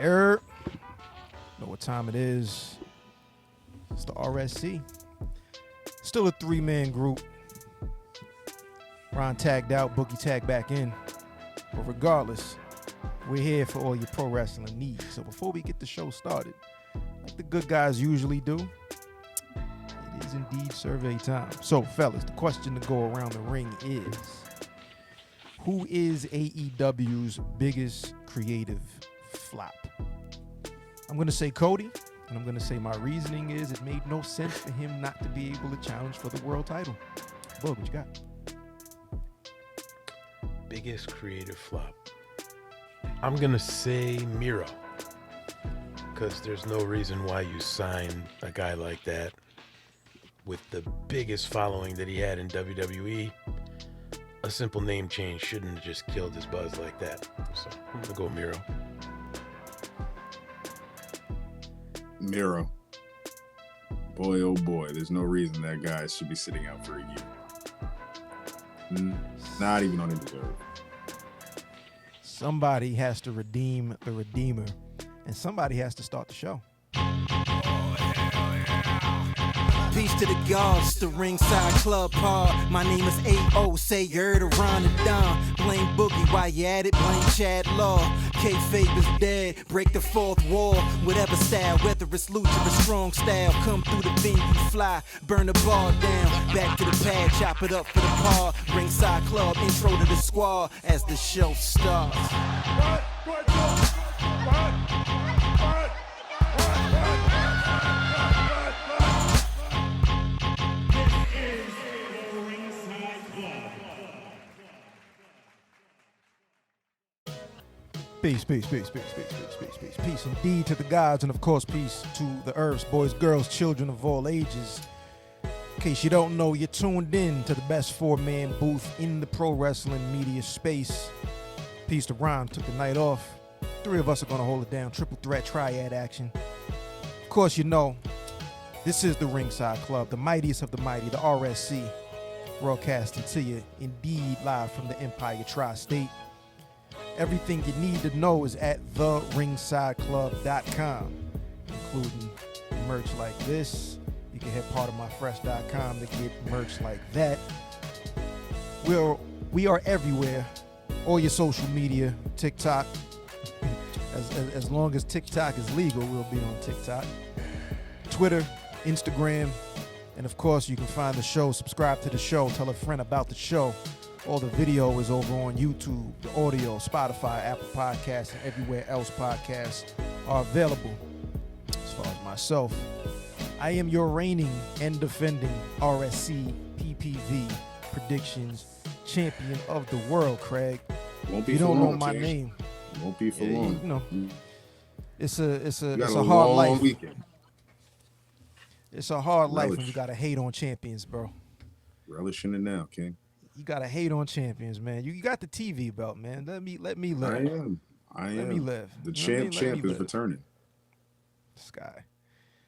Know what time it is. It's the RSC. Still a three-man group. Ron tagged out, Boogie tagged back in. But regardless, we're here for all your pro wrestling needs. So before we get the show started, like the good guys usually do, it is indeed survey time. So fellas, the question to go around the ring is, who is AEW's biggest creative flop? I'm going to say Cody, and I'm going to say my reasoning is it made no sense for him not to be able to challenge for the world title. Bo, what you got? Biggest creative flop. I'm going to say Miro. Because there's no reason why you sign a guy like that with the biggest following that he had in WWE. A simple name change shouldn't have just killed his buzz like that. So I'm going to go Miro. Miro. Boy, oh boy, there's no reason that guy should be sitting out for a year. Not even on deserve. Somebody has to redeem the Redeemer, and somebody has to start the show. Peace to the gods, the Ringside Club pod. My name is A.O. Say you're around the dawn. Blame Boogie while you at it, blame Chad Law. Kayfabe is dead, break the fourth wall. Whatever style, whether it's lucha or strong style. Come through the venue, fly, burn the bar down. Back to the pad, chop it up for the pod. Ringside Club, intro to the squad as the show starts. Peace indeed to the gods, and of course peace to the earths, boys, girls, children of all ages. In case you don't know, you're tuned in to the best four-man booth in the pro wrestling media space. Peace to Ron, took the night off. Three of us are going to hold it down, triple threat triad action. Of course, you know, this is the Ringside Club, the mightiest of the mighty, the RSC, broadcasting to you indeed live from the Empire Tri-State. Everything you need to know is at therinsideclub.com, including merch like this. You can hit partofmyfresh.com to get merch like that. We are everywhere. All your social media, TikTok. As long as TikTok is legal, we'll be on TikTok. Twitter, Instagram, and of course you can find the show, subscribe to the show, tell a friend about the show. All the video is over on YouTube, the audio, Spotify, Apple Podcasts, and everywhere else podcasts are available. As far as myself, I am your reigning and defending RSC PPV predictions champion of the world, Craig. Won't be you for don't long, know my King. name. Won't be for long. You know, it's a long hard life. Weekend. It's a hard life when Relish. you gotta hate on champions, bro. Relishing it now, King. You gotta hate on champions, man. You got the TV belt, man. Let me live. I am. Let me live. The Let champ me is live. returning. This guy.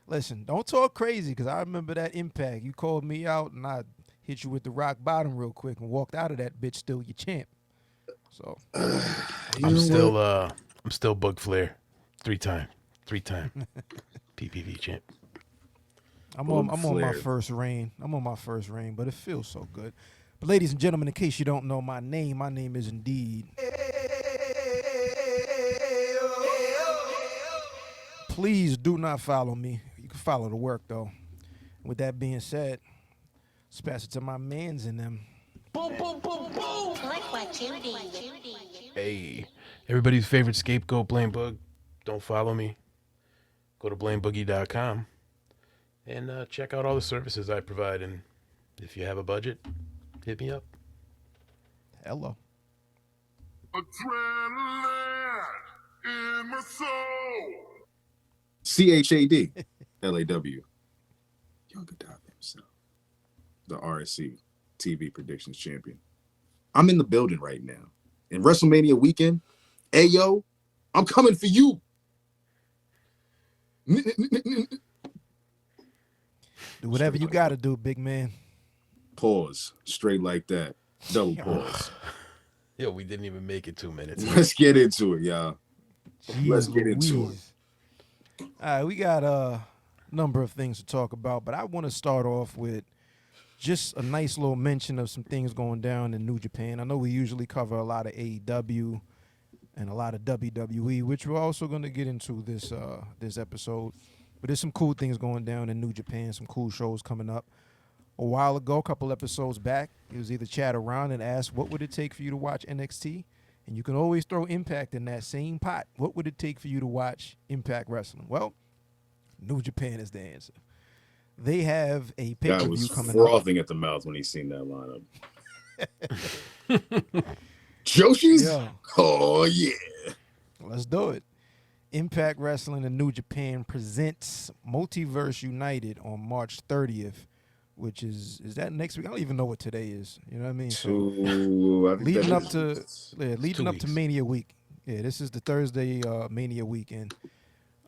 Listen, don't talk crazy, because I remember that Impact. You called me out, and I hit you with the rock bottom real quick and walked out of that bitch still your champ. So I'm still Bug Flair, three-time PPV champ. I'm on my first reign. But it feels so good. But ladies and gentlemen, in case you don't know my name is indeed. Please do not follow me. You can follow the work though. With that being said, let's pass it to my mans in them. Boom, boom, boom, boom. Hey, everybody's favorite scapegoat, Blame Bug. Don't follow me. Go to blameboogie.com and check out all the services I provide. And if you have a budget, hit me up. Hello. Adrenaline in my soul. CHAD, LAW. Younger Dog himself. The RSC TV predictions champion. I'm in the building right now. In WrestleMania weekend, Ayo, I'm coming for you. Do whatever you got to do, big man. Pause. Straight like that. Double pause. Yo, we didn't even make it 2 minutes. Let's get into it, y'all. Let's Jeez get into it. Louise. All right, we got a number of things to talk about, but I want to start off with just a nice little mention of some things going down in New Japan. I know we usually cover a lot of AEW and a lot of WWE, which we're also going to get into this episode. But there's some cool things going down in New Japan, some cool shows coming up. A while ago, a couple episodes back, it was either chat around and ask, what would it take for you to watch NXT? And you can always throw Impact in that same pot. What would it take for you to watch Impact Wrestling? Well, New Japan is the answer. They have a Guy pay-per-view was coming up. frothing at the mouth when he seen that lineup. Joshi's? Yeah. Oh, yeah. Let's do it. Impact Wrestling and New Japan presents Multiverse United on March 30th, which is that next week? I don't even know what today is. You know what I mean? Leading up to Mania week. Yeah, this is the Thursday Mania weekend.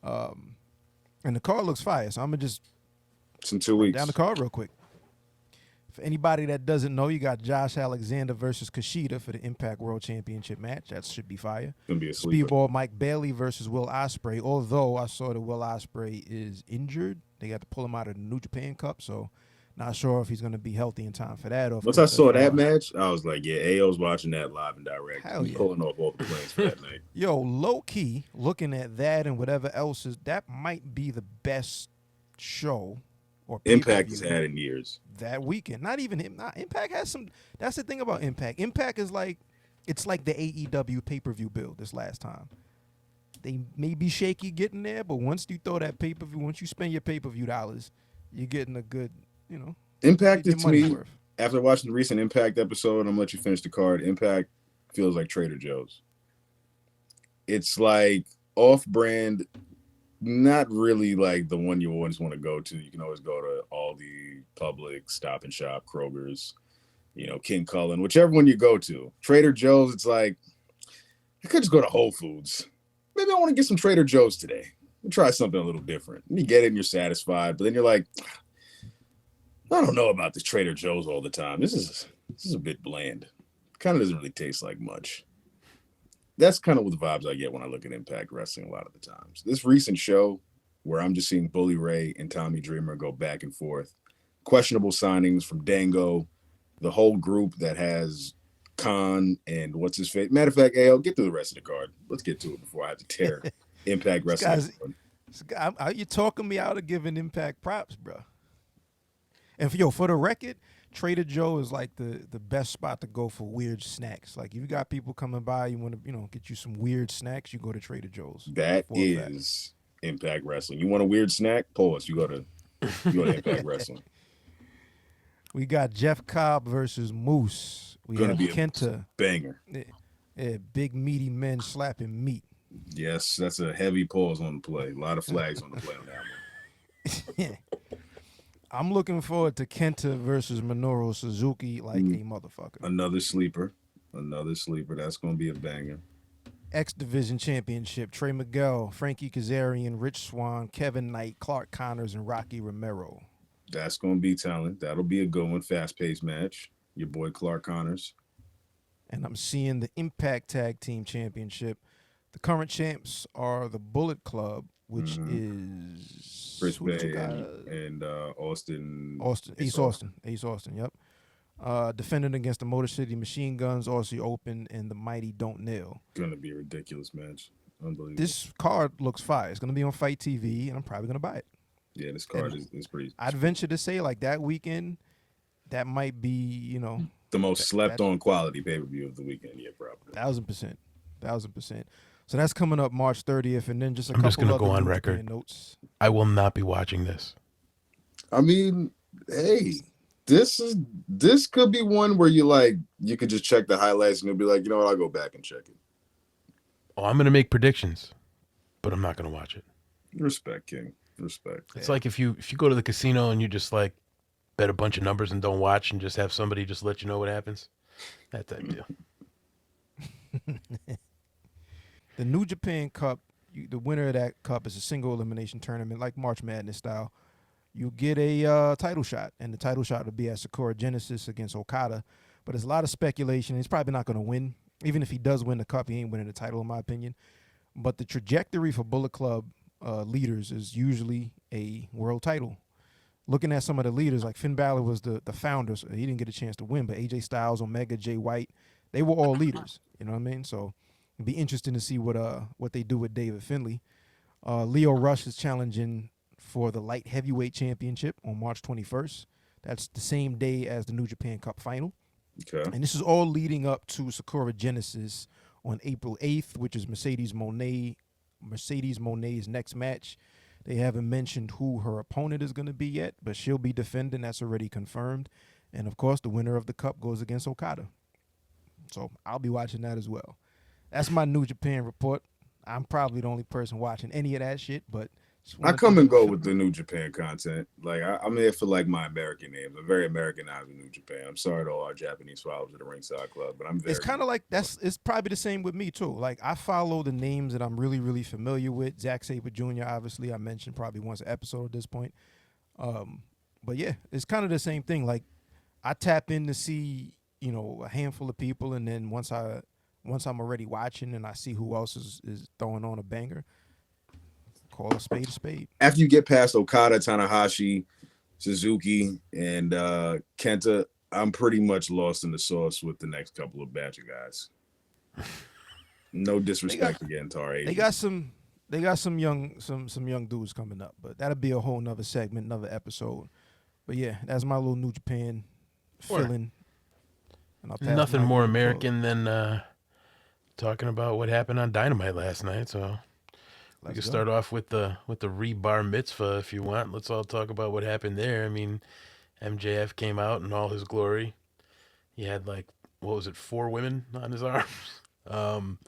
And the card looks fire, so I'm gonna just it's in 2 weeks. down the card real quick. For anybody that doesn't know, you got Josh Alexander versus Kushida for the Impact World Championship match. That should be fire. Gonna be a sleeper. Speedball Mike Bailey versus Will Ospreay. Although I saw that Will Ospreay is injured, they got to pull him out of the New Japan Cup. So not sure if he's going to be healthy in time for that. Or Once I saw that match, I was like, yeah, AO's watching that live and direct. Hell He's yeah. pulling off all the plans for that night. Yo, low key, looking at that and whatever else is, that might be the best show or Impact has pay-per-view had in years. that weekend. Not even him. Impact has some. That's the thing about Impact. Impact is like, it's like the AEW pay-per-view build this last time. They may be shaky getting there, but once you throw that pay-per-view, once you spend your pay-per-view dollars, you're getting a good, Impact your is to money's me, worth. after watching the recent Impact episode, I'm gonna let you finish the card. Impact feels like Trader Joe's. It's like off-brand, not really like the one you always want to go to. You can always go to Aldi, Publix, Stop and Shop, Kroger's, King Cullen, whichever one you go to. Trader Joe's, it's like, I could just go to Whole Foods. Maybe I want to get some Trader Joe's today. Try something a little different. And you get it and you're satisfied, but then you're like, I don't know about this Trader Joe's all the time. This is a bit bland. Kind of doesn't really taste like much. That's kind of what the vibes I get when I look at Impact Wrestling a lot of the times. This recent show where I'm just seeing Bully Ray and Tommy Dreamer go back and forth. Questionable signings from Dango, the whole group that has Khan and what's his face. Matter of fact, AL, get through the rest of the card. Let's get to it before I have to tear Impact Wrestling. You talking me out of giving Impact props, bro. And for the record, Trader Joe is like the best spot to go for weird snacks. Like if you got people coming by, you want to get you some weird snacks, you go to Trader Joe's. That is Impact Wrestling. You want a weird snack? Pause. You go to Impact Wrestling. We got Jeff Cobb versus Moose. We Gonna have be a Kenta. Banger. Yeah, big meaty men slapping meat. Yes, that's a heavy pause on the play. A lot of flags on the play on that one. I'm looking forward to Kenta versus Minoru Suzuki like a motherfucker. Another sleeper. That's going to be a banger. X Division Championship. Trey Miguel, Frankie Kazarian, Rich Swann, Kevin Knight, Clark Connors, and Rocky Romero. That's going to be talent. That'll be a good one. Fast-paced match. Your boy Clark Connors. And I'm seeing the Impact Tag Team Championship. The current champs are the Bullet Club, which is Chris Bay and Austin. Ace Austin, yep. Defending against the Motor City Machine Guns, Aussie Open, and the Mighty Don't Kneel. Gonna be a ridiculous match. Unbelievable. This card looks fire. It's gonna be on Fight TV, and I'm probably gonna buy it. Yeah, this card is pretty. I'd venture to say like that weekend, that might be the most slept-on quality pay-per-view of the weekend. Yeah, probably. 1,000%. So that's coming up March 30th, and then I'm just gonna go on record. Notes. I will not be watching this. I mean, hey, this could be one where you could just check the highlights and you'll be like, you know what, I'll go back and check it. Oh, I'm gonna make predictions, but I'm not gonna watch it. Respect, King. Respect. It's like if you go to the casino and you just like bet a bunch of numbers and don't watch and just have somebody just let you know what happens. That type deal. The New Japan Cup, the winner of that cup is a single elimination tournament, like March Madness style. You get a title shot, and the title shot will be at Sakura Genesis against Okada. But there's a lot of speculation. He's probably not going to win. Even if he does win the cup, he ain't winning the title, in my opinion. But the trajectory for Bullet Club leaders is usually a world title. Looking at some of the leaders, like Finn Balor was the founder, so he didn't get a chance to win. But AJ Styles, Omega, Jay White, they were all leaders. You know what I mean? So it'd be interesting to see what they do with David Finlay. Leo Rush is challenging for the light heavyweight championship on March 21st. That's the same day as the New Japan Cup final. Okay. And this is all leading up to Sakura Genesis on April 8th, which is Mercedes Moné's next match. They haven't mentioned who her opponent is going to be yet, but she'll be defending. That's already confirmed. And, of course, the winner of the Cup goes against Okada. So I'll be watching that as well. That's my New Japan report. I'm probably the only person watching any of that shit, but I come and go with the New Japan content. Like I'm there for like my American names. I'm very Americanized with New Japan. I'm sorry to all our Japanese followers of the Ringside Club, but I'm very. It's kind of like it's probably the same with me too. Like I follow the names that I'm really, really familiar with. Zack Sabre Jr. Obviously, I mentioned probably once an episode at this point. But yeah, it's kind of the same thing. Like I tap in to see a handful of people, and then once I'm already watching and I see who else is throwing on a banger, call a spade a spade. After you get past Okada, Tanahashi, Suzuki, and Kenta, I'm pretty much lost in the sauce with the next couple of batch of guys. No disrespect again to our age. They got some young dudes coming up, but that'll be a whole nother segment, another episode. But yeah, that's my little New Japan fill-in. Nothing more American than talking about what happened on Dynamite last night. So we can start off with the rebar mitzvah if you want. Let's all talk about what happened there. I mean, MJF came out in all his glory. He had 4 women on his arms. The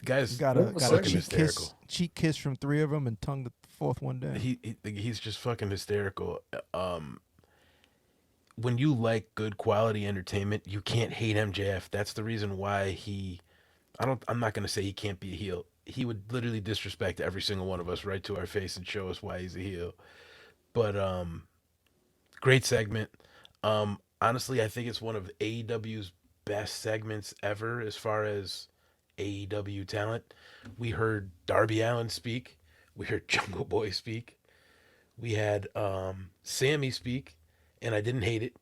guy's got a fucking hysterical. Cheek kiss from 3 of them and tongue the 4th one down. He's just fucking hysterical. When you like good quality entertainment, you can't hate MJF. That's the reason why I'm not going to say he can't be a heel. He would literally disrespect every single one of us right to our face and show us why he's a heel. But great segment. Honestly, I think it's one of AEW's best segments ever as far as AEW talent. We heard Darby Allin speak. We heard Jungle Boy speak. We had Sammy speak, and I didn't hate it.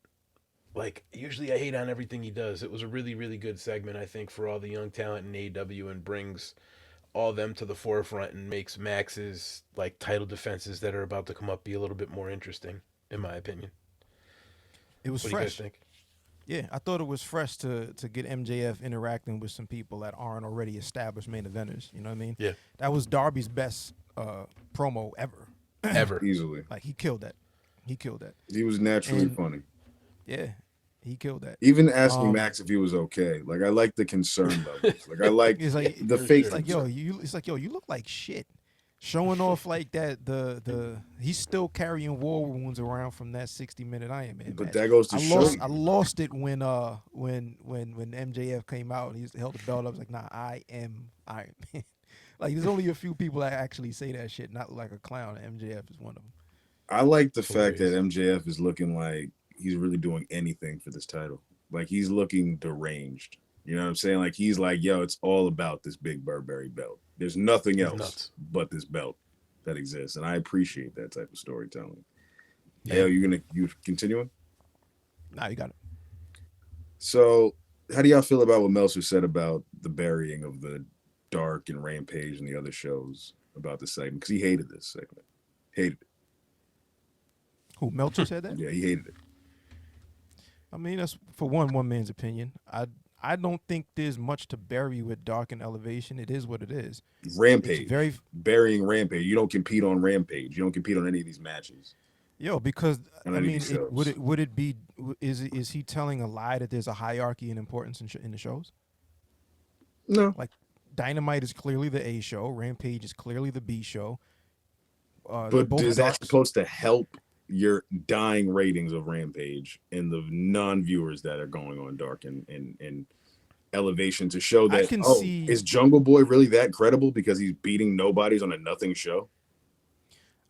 Usually I hate on everything he does. It was a really, really good segment, I think, for all the young talent in AEW and brings all them to the forefront and makes Max's title defenses that are about to come up be a little bit more interesting, in my opinion. It was what fresh. Do you guys think? Yeah, I thought it was fresh to get MJF interacting with some people that aren't already established main eventers. You know what I mean? Yeah. That was Darby's best promo ever. Ever. Easily. He killed that. He was naturally funny. Yeah, he killed that. Even asking Max if he was okay. I like the concern levels. I like the fake. You look like shit. Showing off like that, he's still carrying war wounds around from that 60-minute Iron Man. But match. that goes to show. I lost it when MJF came out and he held the belt up. I was like, nah, I am Iron Man. There's only a few people that actually say that shit, not like a clown. MJF is one of them. I like the fact that MJF is looking like he's really doing anything for this title. He's looking deranged. You know what I'm saying? He's like, yo, it's all about this big Burberry belt. There's nothing else but this belt that exists. And I appreciate that type of storytelling. Yeah. Hey, you continuing? Nah, you got it. So how do y'all feel about what Meltzer said about the burying of the Dark and Rampage and the other shows about the segment? Because he hated this segment. Hated it. Who, Meltzer said that? Yeah, he hated it. I mean, that's for one man's opinion. I don't think there's much to bury with Dark and Elevation. It is what it is. Rampage. Burying Rampage. You don't compete on Rampage. You don't compete on any of these matches. Yo, because would it be? Is he telling a lie that there's a hierarchy in importance in the shows? No. Dynamite is clearly the A show. Rampage is clearly the B show. But is that supposed to help your dying ratings of Rampage and the non-viewers that are going on Dark and Elevation to show that is Jungle Boy really that credible because he's beating nobodies on a nothing show?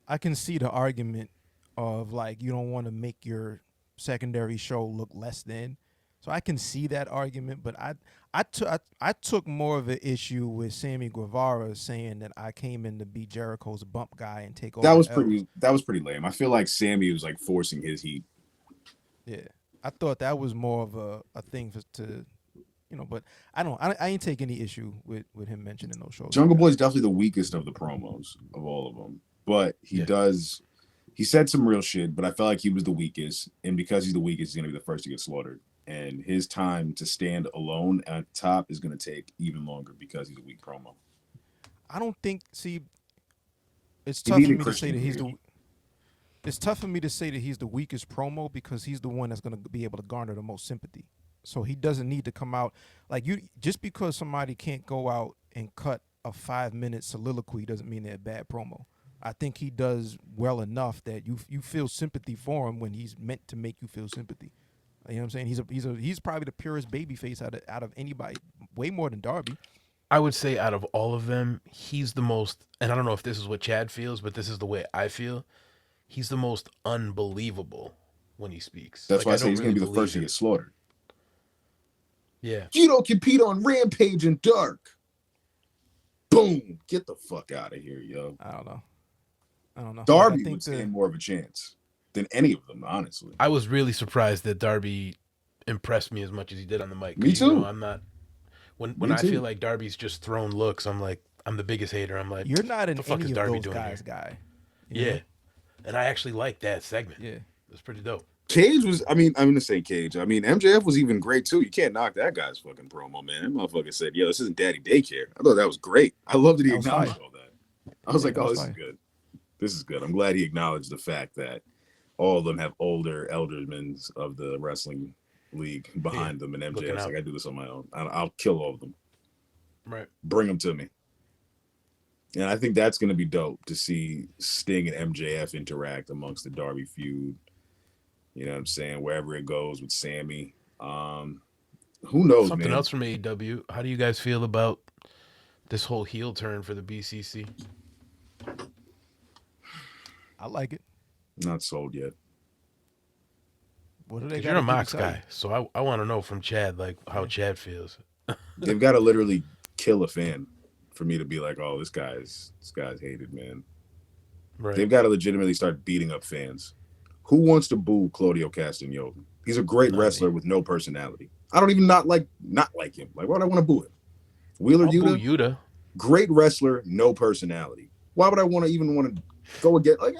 I can see the argument of you don't want to make your secondary show look less than, So I can see that argument, but I took more of an issue with Sammy Guevara saying that I came in to be Jericho's bump guy and take all That was the L's. pretty lame. I feel like Sammy was like forcing his heat. Yeah, I thought that was more of a thing to, but I ain't take any issue with him mentioning those shows. Jungle Boy's definitely the weakest of the promos of all of them, but he said some real shit, but I felt like he was the weakest, and because he's the weakest, he's gonna be the first to get slaughtered. And his time to stand alone at the top is gonna take even longer because he's a weak promo. I don't think. See, it's He tough for needed me to Christian say that he's Cage. It's tough for me to say that he's the weakest promo because he's the one that's going to be able to garner the most sympathy. So he doesn't need to come out like you. Just because somebody can't go out and cut a 5-minute soliloquy doesn't mean they're a bad promo. I think he does well enough that you feel sympathy for him when he's meant to make you feel sympathy. You know what I'm saying? He's probably the purest babyface out of anybody, way more than Darby. I would say out of all of them, he's the most, and I don't know if this is what Chad feels, but this is the way I feel. He's the most unbelievable when he speaks. That's Like, why I say don't he's gonna really be the believe first to him. get slaughtered. Yeah. You don't compete on Rampage and Dark. Boom! Get the fuck out of here, yo. I don't know. Darby Like, would stand more of a chance than any of them, honestly. I was really surprised that Darby impressed me as much as he did on the mic. 'Cause, Me too. I'm not. When Me I too. feel like Darby's just throwing looks, I'm like, I'm the biggest hater. I'm like, you're not what an the fuck any is of Darby those doing guys here? guy. Yeah. And I actually liked that segment. Yeah. It was pretty dope. Cage was, I'm gonna say Cage. MJF was even great too. You can't knock that guy's fucking promo, man. That motherfucker said, yo, this isn't daddy daycare. I thought that was great. I love that he That was acknowledged fire. all that. I was Yeah, like, that oh, was this is fire. good. This is good. I'm glad he acknowledged the fact that all of them have older eldermen of the wrestling league behind them, and looking MJF's out. like, I do this on my own. I'll kill all of them. Right. Bring them to me. And I think that's going to be dope to see Sting and MJF interact amongst the Darby feud. You know what I'm saying? Wherever it goes with Sammy. Who knows, Something man? else from AEW. How do you guys feel about this whole heel turn for the BCC? I like it. Not sold yet. What do they 'Cause got? you're a Mox guy, so I want to know from Chad like how Yeah. Chad feels. They've got to literally kill a fan for me to be like, oh, this guy's hated, man. Right. They've got to legitimately start beating up fans. Who wants to boo Claudio Castagnoli? He's a great Not wrestler me. with no personality. I don't even not like him. Like, why would I want to boo him? Wheeler I'll boo Yuta, Yuta. great wrestler, no personality. Why would I want to go again? Like,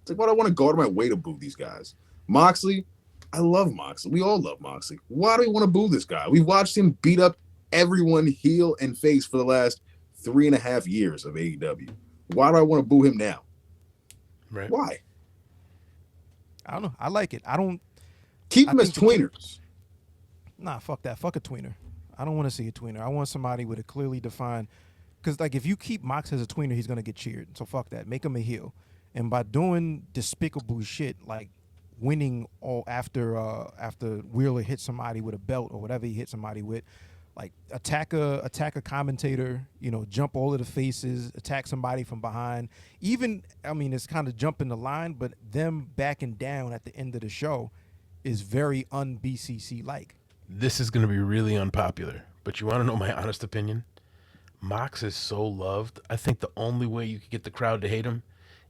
it's like, why do I want to go out of my way to boo these guys? Moxley, I love Moxley. We all love Moxley. Why do we want to boo this guy? We've watched him beat up everyone heel and face for the last 3.5 years of AEW. Why do I want to boo him now? Right. Why? I don't know. I like it. I don't. Keep I him as think the tweeners. Nah, fuck that. Fuck a tweener. I don't want to see a tweener. I want somebody with a clearly defined. Because like if you keep Mox as a tweener, he's gonna get cheered. So fuck that. Make him a heel. And by doing despicable shit like winning all after Wheeler hit somebody with a belt or whatever he hit somebody with, like attack a commentator, jump all of the faces, attack somebody from behind. Even it's kind of jumping the line, but them backing down at the end of the show is very un-BCC like. This is going to be really unpopular, but you want to know my honest opinion? Mox is so loved. I think the only way you could get the crowd to hate him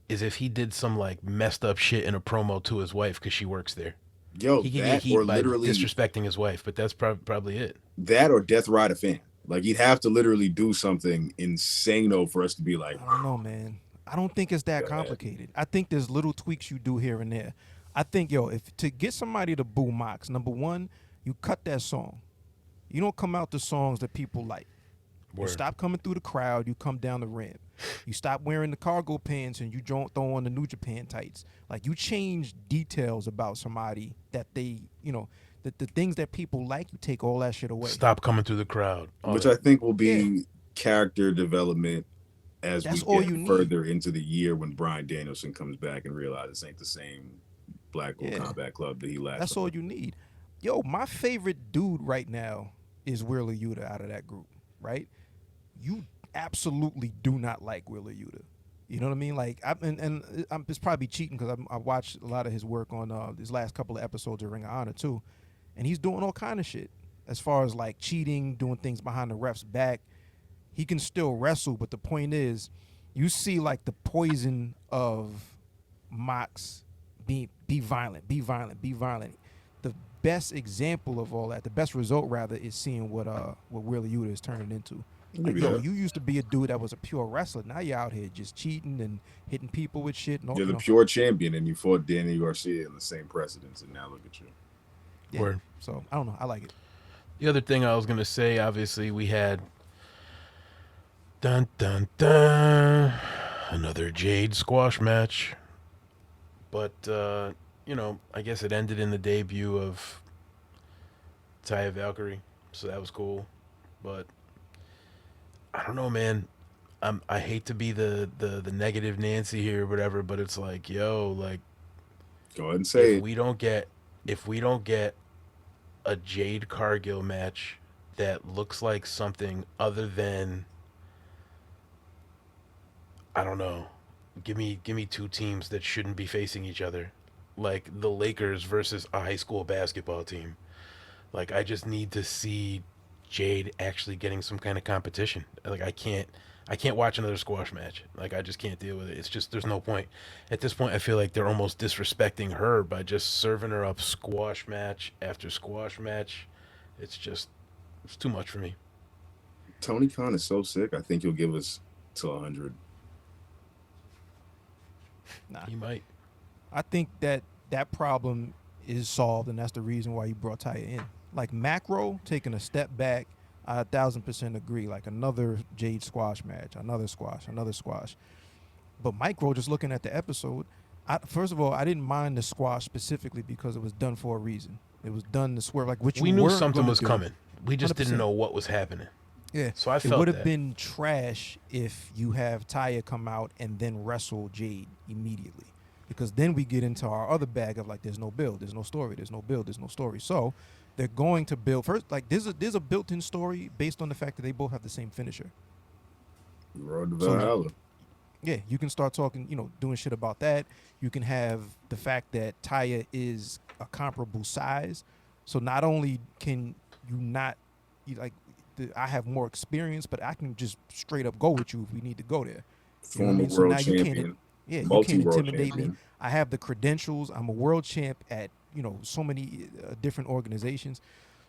is if he did some like messed up shit in a promo to his wife because she works there. Yo, He can that get heat or by literally disrespecting his wife, but that's probably it. that or Death Rider fan. Like he'd have to literally do something insane for us to be like, I don't know, man. I don't think it's that complicated. I think there's little tweaks you do here and there. I think, if to get somebody to boo Mox, number one, you cut that song. You don't come out to songs that people like. You Word. stop coming through the crowd. You come down the ramp. You stop wearing the cargo pants and you don't throw on the New Japan tights. Like you change details about somebody that they, the things that people like. You take all that shit away. Stop coming through the crowd. All which that. I think will be character development as That's we all get you need. further into the year when Bryan Danielson comes back and realizes this ain't the same Blackpool Combat Club that he last. That's all you need. Yo, my favorite dude right now is Wheeler Yuta out of that group, right? You absolutely do not like Wheeler Yuta. You know what I mean? Like, it's probably cheating because I watched a lot of his work on his last couple of episodes of Ring of Honor too. and he's doing all kind of shit as far as like cheating, doing things behind the ref's back. He can still wrestle, but the point is, you see like the poison of Mox be violent, be violent, be violent. The best example of all that, the best result rather, is seeing what Wheeler Yuta is turning into. Like, Maybe yo, that. you used to be a dude that was a pure wrestler. Now you're out here just cheating and hitting people with shit. And all, You're the you know. pure champion, and you fought Danny Garcia in the same precedence, and now look at you. Yeah. Word. So I don't know. I like it. The other thing I was gonna say, obviously, we had dun dun dun another Jade squash match, but you know, I guess it ended in the debut of Taya Valkyrie, so that was cool. But I don't know, man. I hate to be the negative Nancy here or whatever, but it's like, yo, like Go ahead and say if it. we don't get a Jade Cargill match that looks like something other than, I don't know, give me two teams that shouldn't be facing each other, like the Lakers versus a high school basketball team. Like, I just need to see Jade actually getting some kind of competition. Like, I can't watch another squash match. Like, I just can't deal with it. It's just, there's no point. At this point, I feel like they're almost disrespecting her by just serving her up squash match after squash match. It's too much for me. Tony Khan is so sick. I think he'll give us till 100. Nah. He might. I think that problem is solved, and that's the reason why you brought Taya in. Like macro, taking a step back, I 1,000% agree. Like another Jade squash match, another squash. But micro, just looking at the episode, first of all, I didn't mind the squash specifically because it was done for a reason. It was done to swerve, like what you We knew weren't something gonna was do. coming. We just 100%. didn't know what was happening. Yeah, So I it felt would have that. been trash if you have Taya come out and then wrestle Jade immediately, because then we get into our other bag of like, there's no build, there's no story, there's no build, there's no story. So they're going to build first. Like there's a built-in story based on the fact that they both have the same finisher. Road to So, Valhalla. Yeah, you can start talking, doing shit about that. You can have the fact that Taya is a comparable size. So not only can you not, I have more experience, but I can just straight up go with you if we need to go there. You know what I Former mean? So world now you champion. can't, you can't multi-world intimidate me. champion. I have the credentials. I'm a world champ at so many different organizations.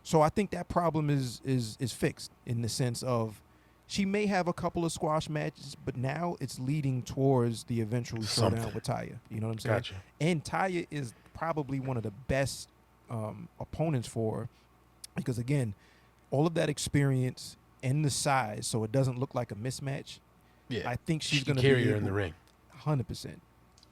So I think that problem is fixed in the sense of she may have a couple of squash matches, but now it's leading towards the eventual showdown Something. with Taya. You know what I'm saying? Gotcha. And Taya is probably one of the best opponents for her because, again, all of that experience and the size, so it doesn't look like a mismatch. Yeah. I think she's She going can to carry her in the ring. 100%.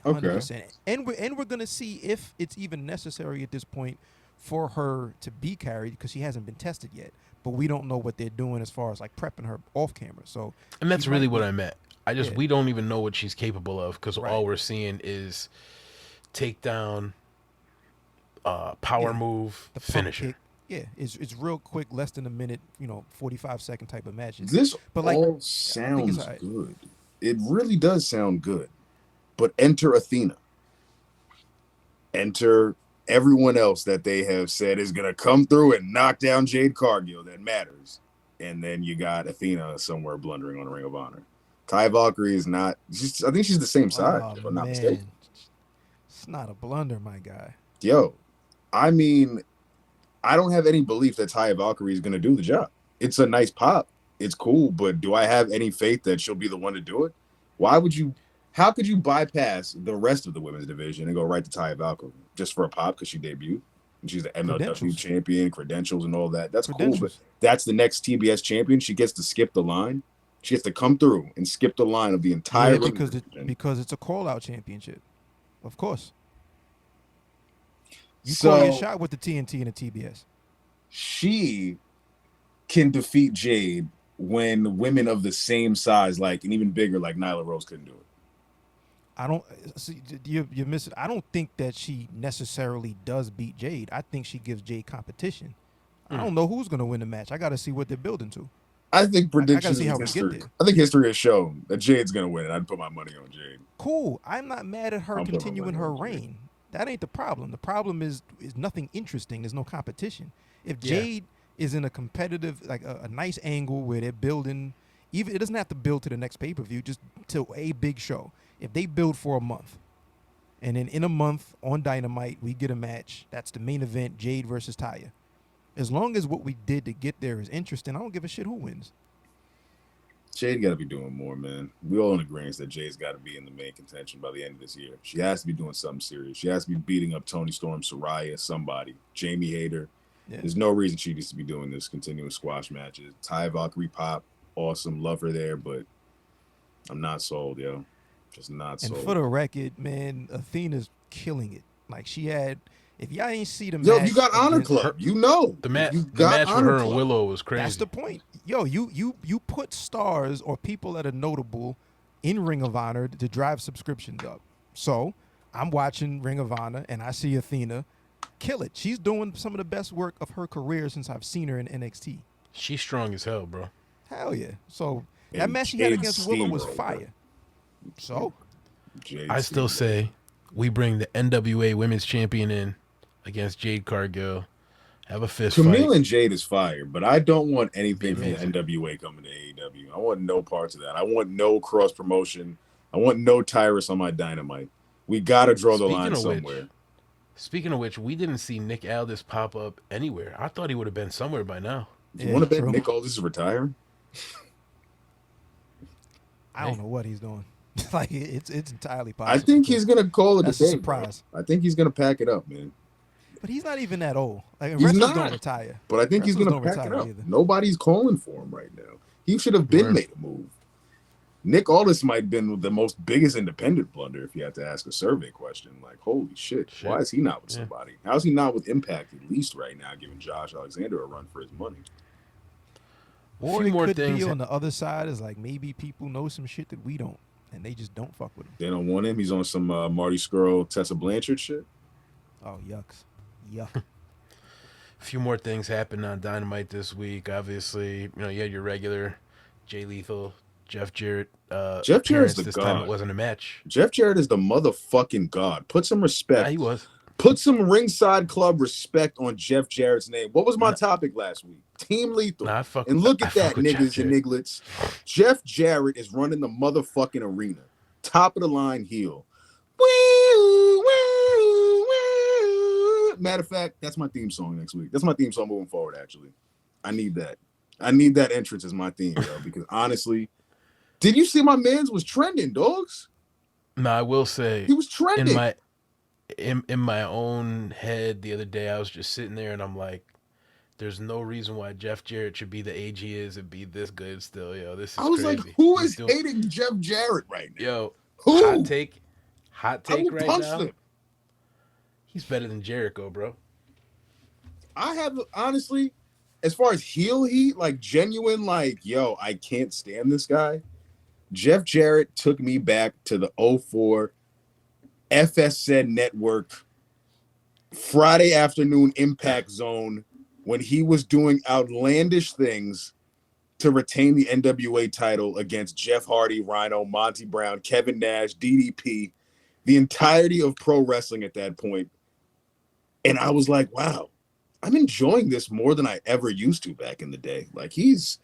Okay. 100%. And we're going to see if it's even necessary at this point for her to be carried because she hasn't been tested yet. But we don't know what they're doing as far as like prepping her off camera. So And that's she really might what be- I meant. Yeah. We don't even know what she's capable of because Right. all we're seeing is takedown, power Yeah. move, the pump finisher. kick. Yeah, it's real quick, less than a minute, 45-second type of matches. This But, like, all it's sounds all right. good. It really does sound good. But enter Athena. Enter everyone else that they have said is going to come through and knock down Jade Cargill that matters. And then you got Athena somewhere blundering on a Ring of Honor. Ty Valkyrie is not. I think she's the same size, Oh, if I'm not man. mistaken. It's not a blunder, my guy. Yo, I mean, I don't have any belief that Ty Valkyrie is going to do the job. It's a nice pop. It's cool, but do I have any faith that she'll be the one to do it? How could you bypass the rest of the women's division and go right to Ty Valkyrie just for a pop because she debuted? And she's the MLW Credentials. champion, credentials and all that. That's cool, but Credentials. that's the next TBS champion. She gets to skip the line. She gets to come through and skip the line of the entire Yeah, women's division. because it's a call-out championship. Of course. You call your shot with the TNT and the TBS. She can defeat Jade when women of the same size, like and even bigger, like Nyla Rose, couldn't do it. I don't see you're missing. I don't think that she necessarily does beat Jade. I think she gives Jade competition. I don't know who's going to win the match. I got to see what they're building to. I think predictions see how in we get history. there. I think history has shown that Jade's gonna win, and I'd put my money on Jade. Cool. I'm not mad at her I'll put my continuing money her on Jade. reign. That ain't the problem. The problem is nothing interesting. There's no competition. If Jade is in a competitive, like a nice angle where they're building, even it doesn't have to build to the next pay-per-view, just to a big show. If they build for a month, and then in a month on Dynamite, we get a match. That's the main event, Jade versus Taya. As long as what we did to get there is interesting, I don't give a shit who wins. Jade got to be doing more, man. We all in agreement that Jade's got to be in the main contention by the end of this year. She has to be doing something serious. She has to be beating up Toni Storm, Soraya, somebody, Jamie Hayter. Yeah. There's no reason she needs to be doing this continuous squash matches. Ty Valkyrie pop, awesome, love her there, but I'm not sold, yo. Just not sold. And for the record, man, Athena's killing it. Like she had, if y'all ain't see the match, match, you got Honor Club, you know. The match with her and Willow was crazy. That's the point. Yo, you put stars or people that are notable in Ring of Honor to drive subscriptions up. So I'm watching Ring of Honor and I see Athena kill it. She's doing some of the best work of her career since I've seen her in NXT. She's strong as hell, bro. Hell yeah. So that match she had against Willow was fire. So I still say we bring the NWA Women's Champion in against Jade Cargill. Have a fist Camille fight. and Jade is fire, but I don't want anything from the NWA coming to AEW. I want no parts of that. I want no cross promotion. I want no Tyrus on my Dynamite. We got to draw the line somewhere. Speaking of which, we didn't see Nick Aldis pop up anywhere. I thought he would have been somewhere by now. You want to bet Nick Aldis is retiring? I don't know what he's doing. Like it's entirely possible. I think he's gonna call it a day. Surprise. Bro. I think he's gonna pack it up, man. But he's not even that old. Like he's not. Don't retire. But I think he's gonna pack it up. Either. Nobody's calling for him right now. He should have been made a move. Nick Aldis might have been the most biggest independent blunder if you had to ask a survey question. Like, holy shit, why is he not with somebody? How's he not with Impact at least right now, giving Josh Alexander a run for his money? Or it could be on the other side is like maybe people know some shit that we don't, and they just don't fuck with him. They don't want him. He's on some Marty Scurll, Tessa Blanchard shit. Oh, yucks. Yuck. A few more things happened on Dynamite this week. Obviously, you had your regular Jay Lethal, Jeff Jarrett. Jeff Jarrett's the this god. Time it wasn't a match. Jeff Jarrett is the motherfucking god. Put some respect. Yeah, he was. Put some Ringside Club respect on Jeff Jarrett's name. What was my topic last week? Team Lethal. And look at that, niggas and nigglets. Jeff Jarrett is running the motherfucking arena. Top of the line heel. Matter of fact, that's my theme song next week. That's my theme song moving forward, actually. I need that. I need that entrance as my theme, yo, because honestly, did you see my man's was trending, dogs? No, I will say he was trending. In my own head the other day, I was just sitting there and I'm like, there's no reason why Jeff Jarrett should be the age he is and be this good still, yo. This is crazy. I was like, who is hating Jeff Jarrett right now? Yo, who? Hot take right now. Him. He's better than Jericho, bro. I have, honestly, as far as heel heat, like genuine, like, yo, I can't stand this guy. Jeff Jarrett took me back to the 04 FSN Network Friday afternoon Impact Zone when he was doing outlandish things to retain the NWA title against Jeff Hardy, Rhino, Monty Brown, Kevin Nash, DDP, the entirety of pro wrestling at that point. And I was like, wow, I'm enjoying this more than I ever used to back in the day. Like he's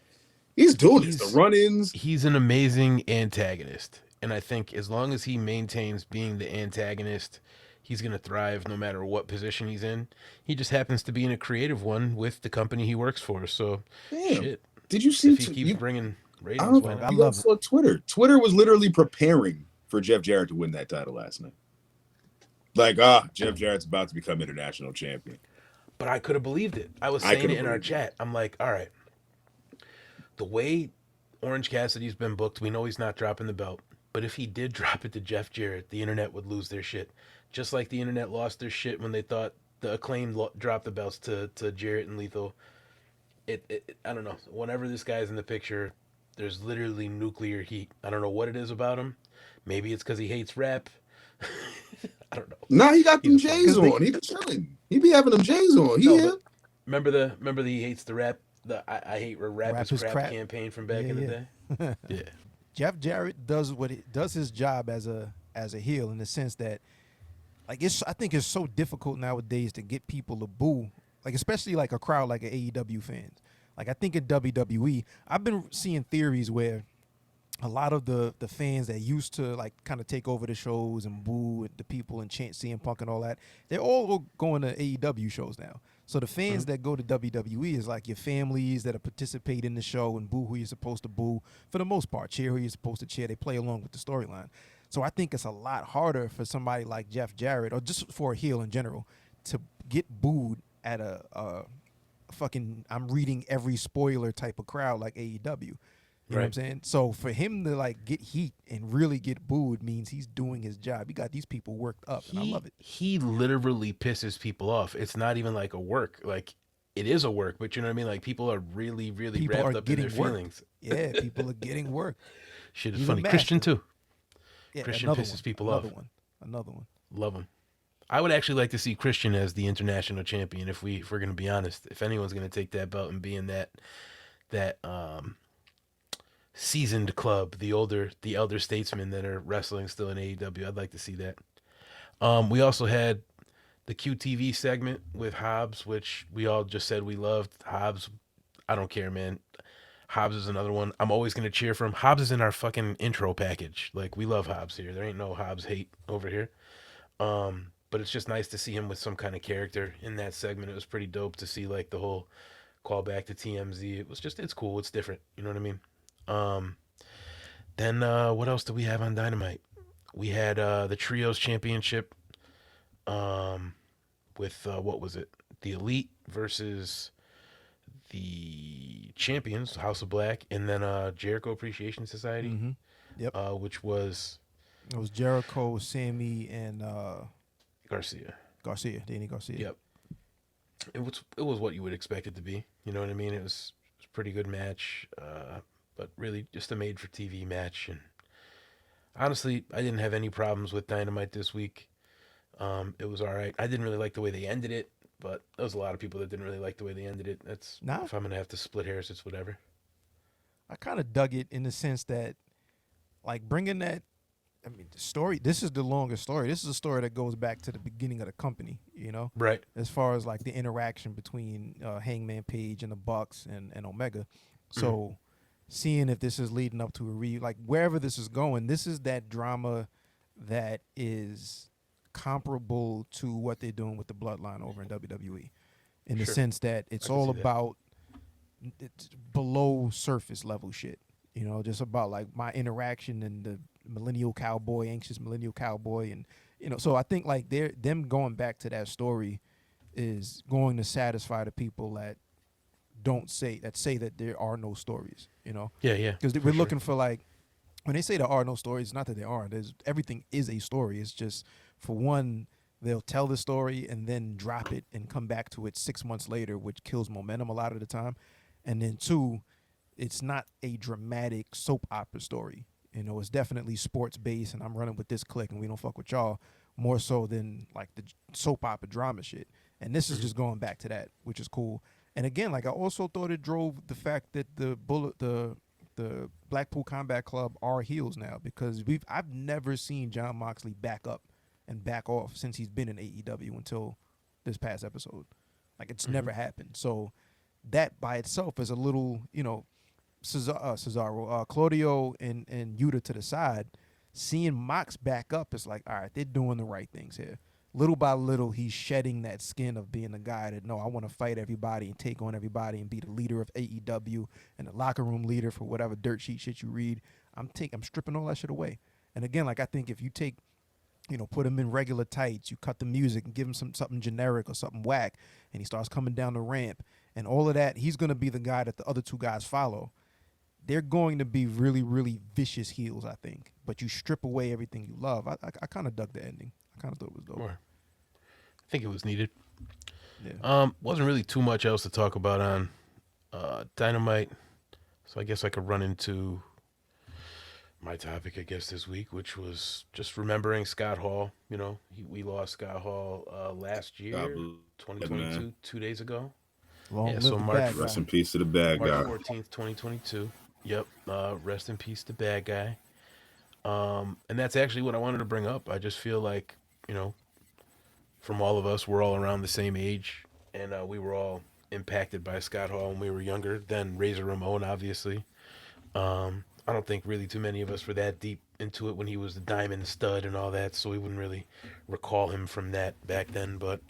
doing this, the run-ins. He's an amazing antagonist. And I think as long as he maintains being the antagonist, he's going to thrive no matter what position he's in. He just happens to be in a creative one with the company he works for. So, shit. Did you see? If he keeps bringing ratings, I love Twitter. Twitter was literally preparing for Jeff Jarrett to win that title last night. Like, Jeff Jarrett's about to become international champion. But I could have believed it. I was saying it in our chat. I'm like, all right. The way Orange Cassidy's been booked, we know he's not dropping the belt. But if he did drop it to Jeff Jarrett, the internet would lose their shit. Just like the internet lost their shit when they thought the Acclaimed dropped the belts to Jarrett and Lethal. I don't know. Whenever this guy's in the picture, there's literally nuclear heat. I don't know what it is about him. Maybe it's because he hates rap. I don't know. Nah, he got them J's on. He be chilling. He be having them J's on. Remember the he hates the rap. The I hate rap is crap campaign from back in the day. Yeah. Jeff Jarrett does his job as a heel in the sense that like I think it's so difficult nowadays to get people to boo, like especially like a crowd like an AEW fans. Like I think in WWE, I've been seeing theories where a lot of the fans that used to like kind of take over the shows and boo the people and chant CM Punk and all that, they're all going to AEW shows now. So the fans that go to WWE is like your families that are participate in the show and boo who you're supposed to boo for the most part, cheer who you're supposed to cheer. They play along with the storyline. So I think it's a lot harder for somebody like Jeff Jarrett or just for a heel in general to get booed at a fucking I'm reading every spoiler type of crowd like AEW. You know what I'm saying? So for him to like get heat and really get booed means he's doing his job. He got these people worked up, and I love it. He literally pisses people off. It's not even like a work. Like it is a work, but you know what I mean? Like people are really, really People wrapped are up in their getting worked. feelings. Yeah, people are getting work. Shit is He's a funny. Christian master. too. Yeah, Christian another pisses one, people another off. one, another one. Love him. I would actually like to see Christian as the international champion. If we're gonna be honest, if anyone's gonna take that belt and be in that seasoned club, the elder statesmen that are wrestling still in AEW, I'd like to see that. We also had the QTV segment with Hobbs, which we all just said we loved. Hobbs, I don't care, man. Hobbs is another one I'm always going to cheer from. Hobbs is in our fucking intro package. Like, we love Hobbs here. There ain't no Hobbs hate over here. But it's just nice to see him with some kind of character in that segment. It was pretty dope to see, like, the whole callback to TMZ. It's cool. It's different. You know what I mean? Then what else do we have on Dynamite? We had the Trios Championship with, what was it? The Elite versus the Champions, House of Black, and then Jericho Appreciation Society, Yep. which was It was Jericho, Sammy, and Garcia. Danny Garcia. Yep. It was what you would expect it to be. You know what I mean? It was a pretty good match, but really just a made-for-TV match. And honestly, I didn't have any problems with Dynamite this week. It was all right. I didn't really like the way they ended it, but there was a lot of people that didn't really like the way they ended it. If I'm gonna have to split hairs, it's whatever. I kind of dug it in the sense that, like, bringing that. I mean, the story. This is the longest story. This is a story that goes back to the beginning of the company. You know, Right. as far as like the interaction between Hangman Page and the Bucks and Omega. So, seeing if this is leading up to like wherever this is going, this is that drama that is comparable to what they're doing with the Bloodline over in WWE, in the sense that it's all about it's below surface level shit. You know, just about like my interaction and the anxious millennial cowboy, and you know. So I think like them going back to that story is going to satisfy the people that say that there are no stories. You know. Yeah. Because we're looking for like when they say there are no stories, not that there aren't. Everything is a story. It's just for one, they'll tell the story and then drop it and come back to it 6 months later, which kills momentum a lot of the time. And then two, it's not a dramatic soap opera story. You know, it's definitely sports based, and I'm running with this clique, and we don't fuck with y'all, more so than like the soap opera drama shit. And this is just going back to that, which is cool. And again, like I also thought it drove the fact that the Blackpool Combat Club are heels now, because I've never seen Jon Moxley back up and back off since he's been in AEW until this past episode. Like it's never happened. So that by itself is a little, you know, Cesaro, Claudio and Yuta to the side, seeing Mox back up is like, all right, they're doing the right things here. Little by little, he's shedding that skin of being the guy that, no, I want to fight everybody and take on everybody and be the leader of AEW and the locker room leader for whatever dirt sheet shit you read. I'm stripping all that shit away. And again, like I think if you take, you know, put him in regular tights, you cut the music and give him something generic or something whack, and he starts coming down the ramp and all of that, he's going to be the guy that the other two guys follow. They're going to be really, really vicious heels, I think. But you strip away everything you love. I kind of dug the ending. I kind of thought it was dope. More. I think it was needed. Yeah. Wasn't really too much else to talk about on Dynamite, so I guess I could run into my topic, I guess, this week, which was just remembering Scott Hall. You know, we lost Scott Hall last year, 2022, 2 days ago. Long live so the March, bad guy. Rest in peace to the bad March guy. 14th, 2022. Yep. Rest in peace to bad guy. And that's actually what I wanted to bring up. I just feel like, you know, from all of us. We're all around the same age, and we were all impacted by Scott Hall when we were younger. Then Razor Ramon, obviously. I don't think really too many of us were that deep into it when he was the Diamond Stud and all that, so we wouldn't really recall him from that back then. But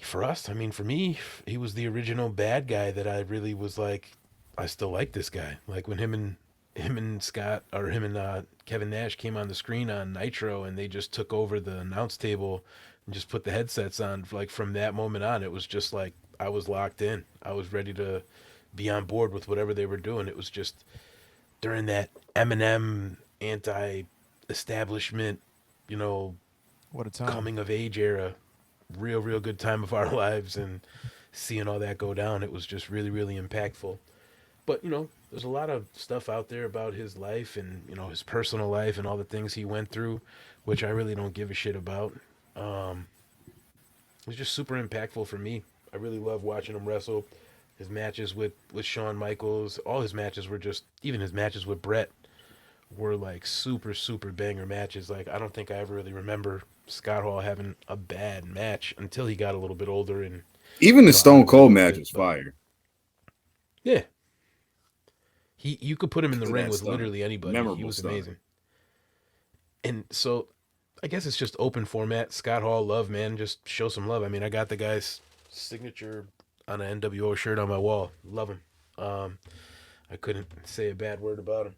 for us, I mean, for me, he was the original bad guy that I really was like, I still like this guy. Like when him and Scott or him and Kevin Nash came on the screen on Nitro and they just took over the announce table and just put the headsets on. Like from that moment on, it was just like I was locked in. I was ready to be on board with whatever they were doing. It was just during that Eminem anti-establishment, What a time. coming of age era, real good time of our lives, and seeing all that go down, it was just really impactful. But there's a lot of stuff out there about his life and his personal life and all the things he went through, which I really don't give a shit about. It was just super impactful for me. I really love watching him wrestle. His matches with Shawn Michaels, all his matches were just, even his matches with Brett were like super banger matches. Like I don't think I ever really remember Scott Hall having a bad match until he got a little bit older and Even the out Stone of it a Cold little match bit, was but fire. yeah, you could put him in the Look at ring that with stuff. literally anybody. He Memorable was stuff. amazing. And so I guess it's just open format. Scott Hall love, man. Just show some love. I mean, I got the guy's signature on an NWO shirt on my wall. Love him. I couldn't say a bad word about him.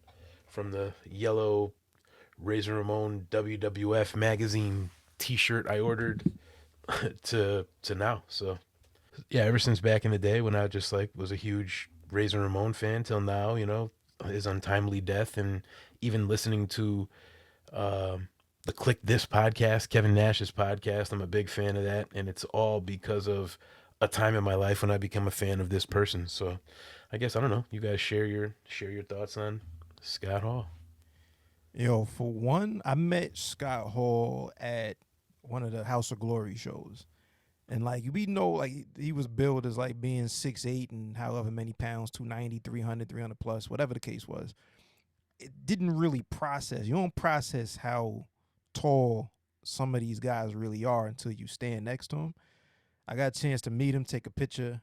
From the yellow Razor Ramon WWF magazine T-shirt I ordered to now. So yeah, ever since back in the day when I just like was a huge Razor Ramon fan till now, his untimely death, and even listening to the Click This podcast, Kevin Nash's podcast. I'm a big fan of that, and it's all because of a time in my life when I became a fan of this person. So I guess I don't know. You guys share your thoughts on Scott Hall. Yo, for one, I met Scott Hall at one of the House of Glory shows. And like we know, like he was billed as like being 6'8" and however many pounds, 290, 300, 300 plus, whatever the case was. It didn't really process. You don't process how tall some of these guys really are until you stand next to him. I got a chance to meet him, take a picture,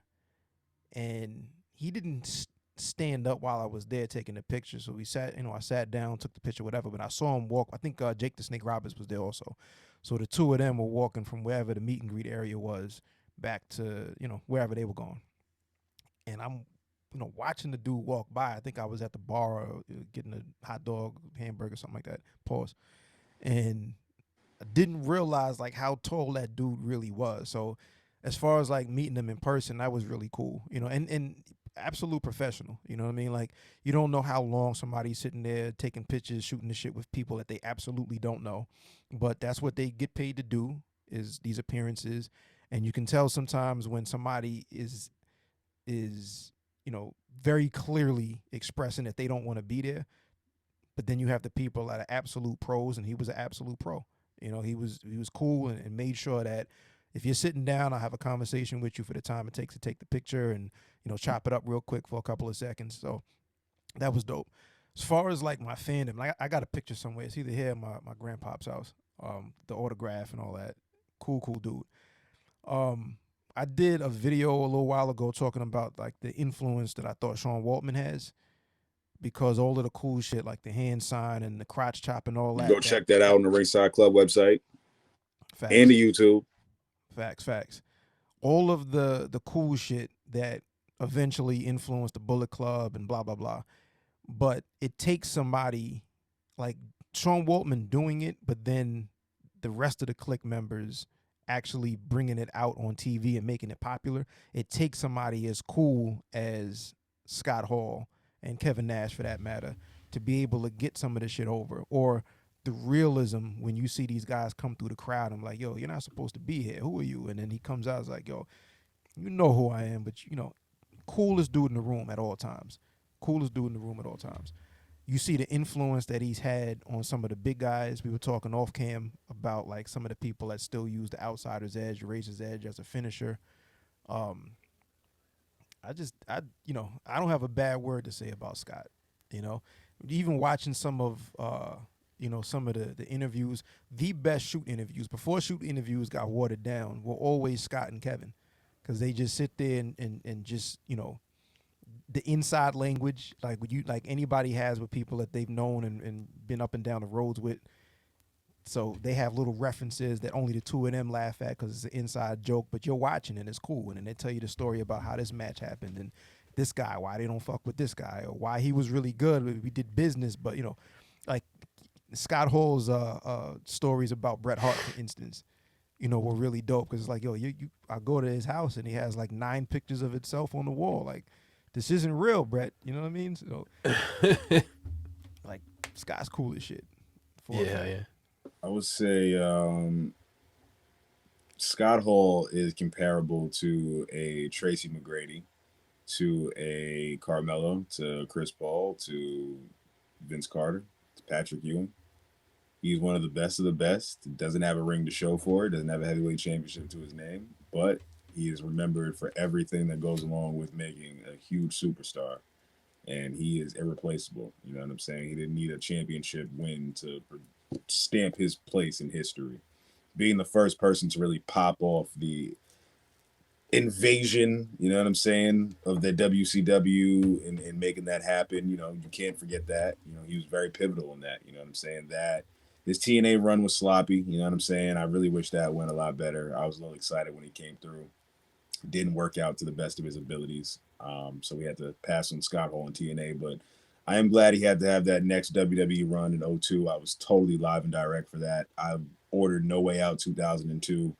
and he didn't stand up while I was there taking the picture. So we sat, I sat down, took the picture, whatever. But I saw him walk. I think Jake the Snake Roberts was there also. So the two of them were walking from wherever the meet and greet area was back to wherever they were going. And I'm watching the dude walk by. I think I was at the bar getting a hot dog, hamburger, something like that. Pause. And I didn't realize like how tall that dude really was. So as far as like meeting him in person, that was really cool. And absolute professional. You know what I mean? Like you don't know how long somebody's sitting there taking pictures, shooting the shit with people that they absolutely don't know. But that's what they get paid to do, is these appearances. And you can tell sometimes when somebody is very clearly expressing that they don't want to be there. But then you have the people that are absolute pros, and he was an absolute pro. He was cool and made sure that if you're sitting down, I'll have a conversation with you for the time it takes to take the picture and, chop it up real quick for a couple of seconds. So that was dope. As far as like my fandom, like I got a picture somewhere. It's either here at my grandpa's house, the autograph and all that. Cool dude. I did a video a little while ago talking about like the influence that I thought Sean Waltman has, because all of the cool shit like the hand sign and the crotch chop and all that. Go check that out on the Ringside Club website facts, and the YouTube. Facts. All of the cool shit that eventually influenced the Bullet Club and blah, blah, blah. But it takes somebody like Sean Waltman doing it, but then the rest of the Click members actually bringing it out on TV and making it popular. It takes somebody as cool as Scott Hall and Kevin Nash, for that matter, to be able to get some of this shit over. Or the realism when you see these guys come through the crowd. I'm like, yo, you're not supposed to be here. Who are you? And then he comes out, like, yo, you know who I am, but coolest dude in the room at all times. You see the influence that he's had on some of the big guys. We were talking off cam about like some of the people that still use the outsider's edge, the razor's edge as a finisher. I don't have a bad word to say about Scott. Even watching some of some of the interviews, the best shoot interviews, before shoot interviews got watered down, were always Scott and Kevin, because they just sit there and just, the inside language, like anybody has with people that they've known and been up and down the roads with. So they have little references that only the two of them laugh at because it's an inside joke, but you're watching and it's cool. And then they tell you the story about how this match happened and this guy, why they don't fuck with this guy, or why he was really good. We did business, but like Scott Hall's stories about Bret Hart, for instance, were really dope because it's like, yo, I go to his house and he has like 9 pictures of himself on the wall. Like, this isn't real, Bret. You know what I mean? So, like, Scott's cool as shit. Yeah. I would say Scott Hall is comparable to a Tracy McGrady, to a Carmelo, to Chris Paul, to Vince Carter, to Patrick Ewing. He's one of the best. Doesn't have a ring to show for it. Doesn't have a heavyweight championship to his name, but he is remembered for everything that goes along with making a huge superstar. And he is irreplaceable. You know what I'm saying? He didn't need a championship win to stamp his place in history. Being the first person to really pop off the invasion, you know what I'm saying, of the WCW and making that happen, you can't forget that. He was very pivotal in that, you know what I'm saying? That his TNA run was sloppy, you know what I'm saying? I really wish that went a lot better. I was a little excited when he came through. Didn't work out to the best of his abilities. So we had to pass on Scott Hall and TNA, but I am glad he had to have that next WWE run in 2002. I was totally live and direct for that. I ordered No Way Out 2002.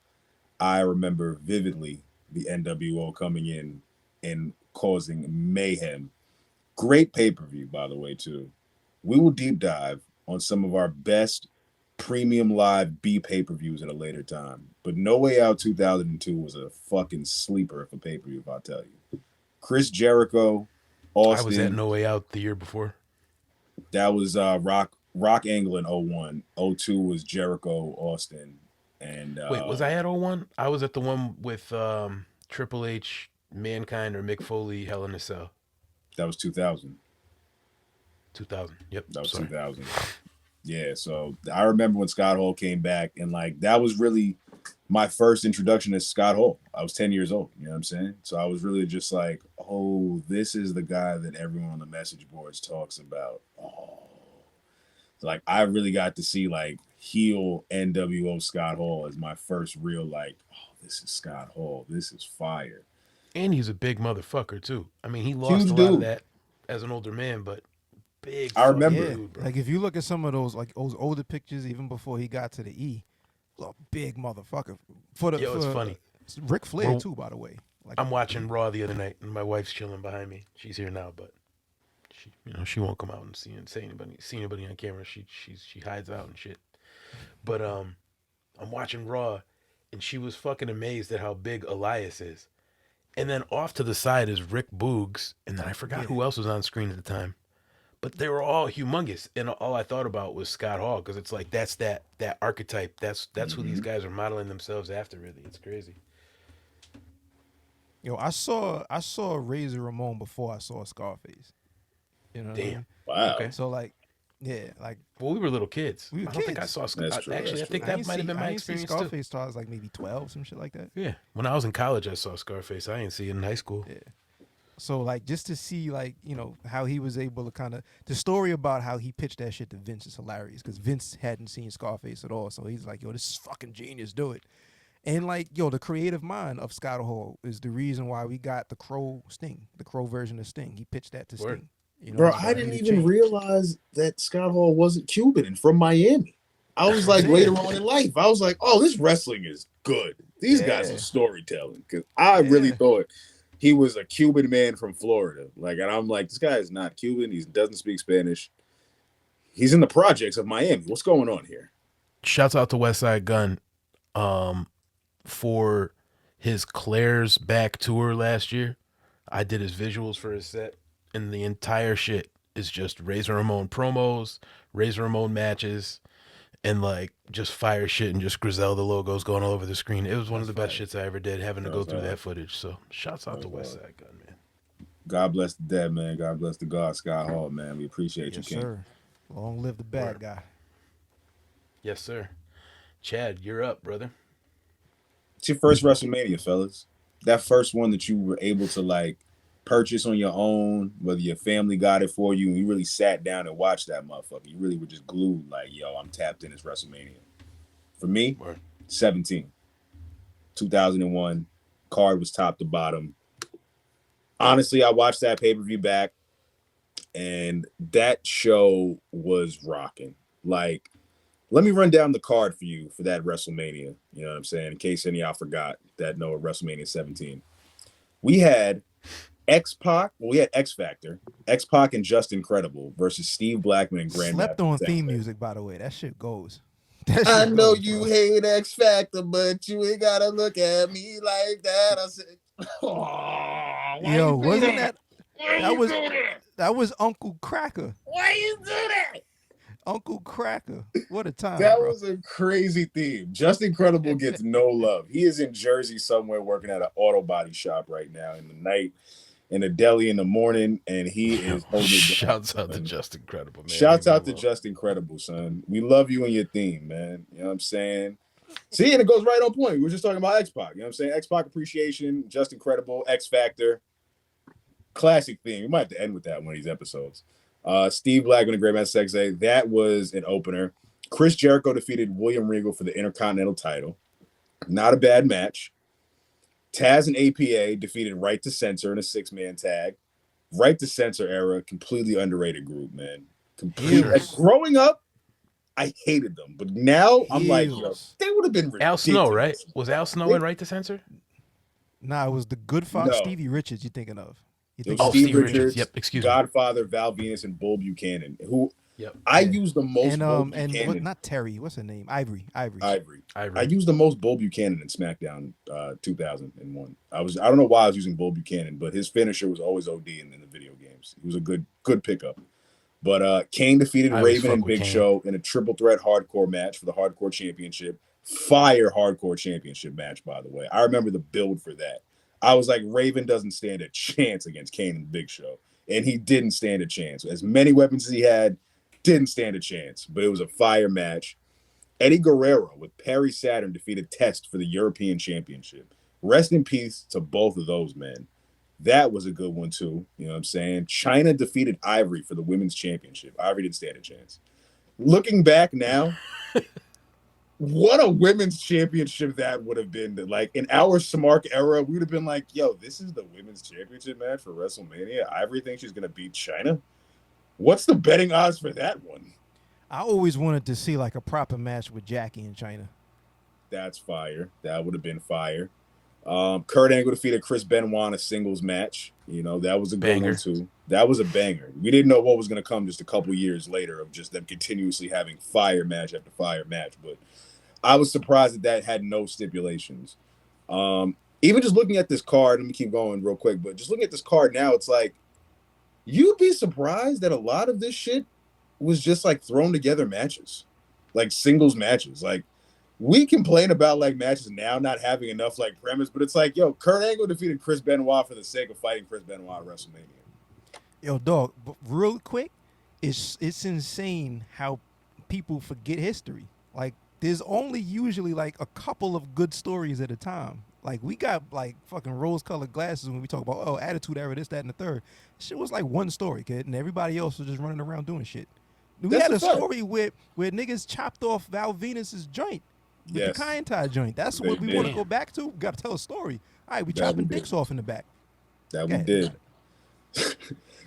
I remember vividly the NWO coming in and causing mayhem. Great pay-per-view, by the way, too. We will deep dive on some of our best premium live B pay-per-views at a later time. But No Way Out 2002 was a fucking sleeper of a pay-per-view, if I tell you. Chris Jericho, Austin. I was at No Way Out the year before. That was Rock Angle in 01. 02 was Jericho, Austin. And wait, was I at 01? I was at the one with Triple H, Mankind, or Mick Foley, Hell in a Cell. That was 2000. 2000. Yep. That was 2000. Yeah, so I remember when Scott Hall came back, and like that was really my first introduction to Scott Hall. I was 10 years old, you know what I'm saying? So I was really just like, oh, this is the guy that everyone on the message boards talks about. Oh. So like I really got to see like heel NWO Scott Hall as my first real like, oh, this is Scott Hall. This is fire. And he's a big motherfucker too. I mean, he lost Huge a lot dude. of that as an older man, but big. I remember. Yeah, dude, bro. like if you look at some of those older pictures, even before he got to the E, a big motherfucker. It's funny. Ric Flair too, by the way. Like, I'm watching Raw the other night, and my wife's chilling behind me. She's here now, but she won't come out and see anybody on camera. She hides out and shit. But I'm watching Raw, and she was fucking amazed at how big Elias is. And then off to the side is Rick Boogs, and then I forgot who else was on screen at the time. But they were all humongous, and all I thought about was Scott Hall, because it's like that's that archetype. That's who these guys are modeling themselves after. Really, it's crazy. Yo, I saw Razor Ramon before I saw Scarface. You know what I mean? Wow. Okay. So like, yeah, like Well, we were little kids. We were I don't think I kids. saw That's Scarface. true, Actually, that's I think true. that might have been my experience too. Scarface till I was like maybe 12, some shit like that. Yeah. When I was in college, I saw Scarface. I didn't see it in high school. Yeah. So like just to see like, how he was able to kind of the story about how he pitched that shit to Vince is hilarious because Vince hadn't seen Scarface at all. So he's like, yo, this is fucking genius, do it. And like, yo, the creative mind of Scott Hall is the reason why we got the Crow Sting, the Crow version of Sting. He pitched that to Word. Sting. Bro, I didn't even realize that Scott Hall wasn't Cuban and from Miami. I was like later on in life, I was like, oh, this wrestling is good. These guys are storytelling. Because I really thought he was a Cuban man from Florida. Like, and I'm like, this guy is not Cuban. He doesn't speak Spanish. He's in the projects of Miami. What's going on here? Shouts out to Westside Gun for his Claire's Back tour last year. I did his visuals for his set, and the entire shit is just Razor Ramon promos, Razor Ramon matches, and like just fire shit and just Griselda logos going all over the screen. It was one of the best shits I ever did, having to go through that footage. So shouts out to Westside Gun, man. God bless the dead, man. God bless the God, Scott Hall, man. We appreciate you, King. Sir. Long live the bad guy. Yes, sir. Chad, you're up, brother. It's your first WrestleMania, fellas. That first one that you were able to like purchase on your own, whether your family got it for you, and you really sat down and watched that motherfucker. You really were just glued, like, yo, I'm tapped in this WrestleMania. For me, Word. 17, 2001. Card was top to bottom. Honestly, I watched that pay-per-view back, and that show was rocking. Like, let me run down the card for you for that WrestleMania. You know what I'm saying? In case any of y'all forgot that no WrestleMania 17. We had X-Pac. Well, we had X Factor, X-Pac and Just Incredible versus Steve Blackman and Grandmaster Slept on Sexay. theme music, by the way. That shit goes. That I shit know goes, you bro. hate X Factor, but you ain't gotta look at me like that. I said, oh, why Yo, you do wasn't that? Why that you was do that? that was Uncle Cracker? Why you do that? Uncle Cracker. What a time, That bro. was a crazy theme. Just Incredible gets no love. He is in Jersey somewhere working at an auto body shop right now in the night, in a deli in the morning, and he is holding it down. Shouts out to son. Just Incredible, man. Shouts Leave me out to alone. Just Incredible, son. We love you and your theme, man. You know what I'm saying? See, and it goes right on point. We were just talking about X-Pac. You know what I'm saying? X-Pac appreciation, Just Incredible, X Factor. Classic theme. We might have to end with that one of these episodes. Steve Blackman and Grandmaster Sexay. That was an opener. Chris Jericho defeated William Regal for the Intercontinental title. Not a bad match. Taz and APA defeated Right to Censor in a 6-man tag. Right to Censor era, completely underrated group, man. Completely. Heels. Growing up, I hated them, but now I'm like, yo, Heels. they would have been ridiculous. Al Snow, right? Was Al Snow in Right to Censor? Nah, it was the good father No. Stevie Richards. You thinking of? You It think was Oh, of Steve Steve Richards, Richards. Yep, excuse me. Godfather, Val Venus, and Bull Buchanan, who Yep. I Yeah. use the most Bull and Buchanan. what? Not Terry. What's her name? Ivory. Ivory. I Ivory. used the most Bull Buchanan in SmackDown 2001. I don't know why I was using Bull Buchanan, but his finisher was always OD in the video games. He was a good pickup. But Kane defeated I always Raven fuck and with Big Kane. Show in a triple threat hardcore match for the Hardcore Championship. Fire Hardcore Championship match, by the way. I remember the build for that. I was like, Raven doesn't stand a chance against Kane and Big Show. And he didn't stand a chance. As many weapons as he had, didn't stand a chance. But it was a fire match. Eddie Guerrero with Perry Saturn defeated Test for the European Championship. Rest in peace to both of those men. That was a good one, too. You know what I'm saying? China defeated Ivory for the Women's Championship. Ivory didn't stand a chance. Looking back now, what a Women's Championship that would have been. Like, in our Smart era, we would have been like, yo, this is the Women's Championship match for WrestleMania. Ivory thinks she's going to beat China. What's the betting odds for that one? I always wanted to see like a proper match with Jackie in China. That's fire. That would have been fire. Kurt Angle defeated Chris Benoit in a singles match. You know, that was a good Banger. one too. That was a banger. We didn't know what was going to come just a couple years later of just them continuously having fire match after fire match. But I was surprised that had no stipulations. Even just looking at this card, let me keep going real quick, but just looking at this card now, it's like, you'd be surprised that a lot of this shit was just like thrown together matches, like singles matches. Like, we complain about like matches now not having enough like premise, but it's like, yo, Kurt Angle defeated Chris Benoit for the sake of fighting Chris Benoit at WrestleMania. Yo, dog, but real quick, it's insane how people forget history. Like, there's only usually like a couple of good stories at a time. Like, we got like fucking rose-colored glasses when we talk about, oh, attitude era, this, that, and the third. Shit was like one story, kid, and everybody else was just running around doing shit. We That's had a a fact. story where niggas chopped off Val Venus's joint with Yes. the Kaientai joint. That's They what we did. want to go back to. We got to tell a story. All right, we That chopping we did. dicks off in the back. That Okay. we did.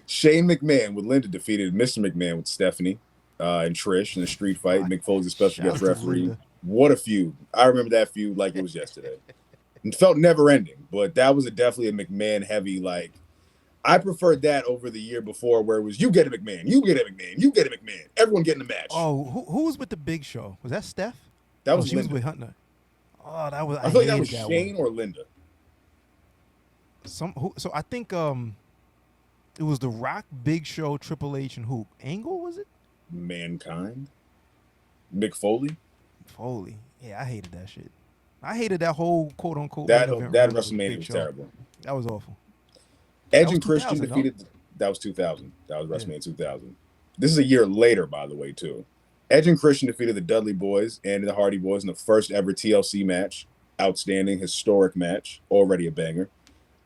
Shane McMahon with Linda defeated Mr. McMahon with Stephanie and Trish in a street fight. Mick Foley's a special Shout guest out to referee. Linda. What a feud. I remember that feud like it was yesterday. It felt never ending, but that was definitely a McMahon heavy. Like, I preferred that over the year before where it was you get a McMahon, you get a McMahon, you get a McMahon. Everyone getting a match. Oh, who was with the Big Show? Was that Steph? that was she was Linda. with Hunter. Oh, that was. I feel like that hated was that Shane one. or Linda. So I think it was The Rock, Big Show, Triple H, and who? Angle, was it? Mankind. Mick Foley. Foley. Yeah, I hated that shit. I hated that whole quote unquote That main event that run with WrestleMania Big was Show. terrible. That was awful. Edge was and Christian 2000, no? defeated. That was 2000. That was WrestleMania 2000. This is a year later, by the way, too. Edge and Christian defeated the Dudley Boys and the Hardy Boys in the first ever TLC match. Outstanding, historic match. Already a banger.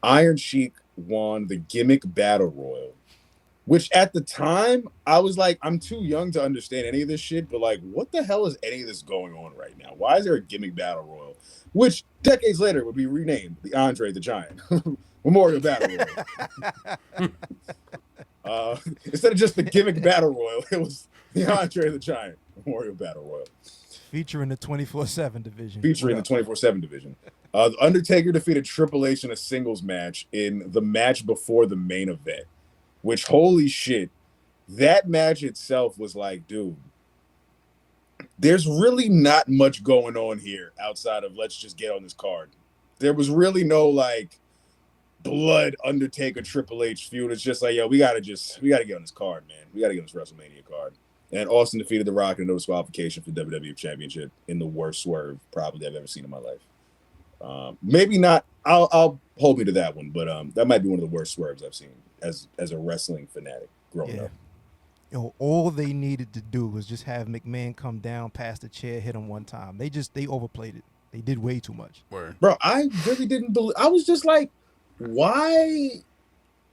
Iron Sheik won the Gimmick Battle Royal, which at the time, I was like, I'm too young to understand any of this shit, but like, what the hell is any of this going on right now? Why is there a Gimmick Battle Royal? Which decades later would be renamed the Andre the Giant Memorial Battle Royal. Instead of just the Gimmick Battle Royal, it was the Andre the Giant Memorial Battle Royal. Featuring the 24/7 division. Featuring the 24/7 division. The Undertaker defeated Triple H in a singles match in the match before the main event, which, holy shit, that match itself was like, dude, there's really not much going on here outside of let's just get on this card. There was really no like blood Undertaker Triple H feud. It's just like, yo, we gotta get on this card, man. We gotta get on this WrestleMania card. And Austin defeated The Rock in no disqualification for the WWE Championship in the worst swerve probably I've ever seen in my life. Maybe not. I'll hold me to that one, but that might be one of the worst swerves I've seen as a wrestling fanatic growing up. Yo, all they needed to do was just have McMahon come down past the chair, hit him one time. They overplayed it. They did way too much. Word. Bro, I really didn't believe. I was just like, why?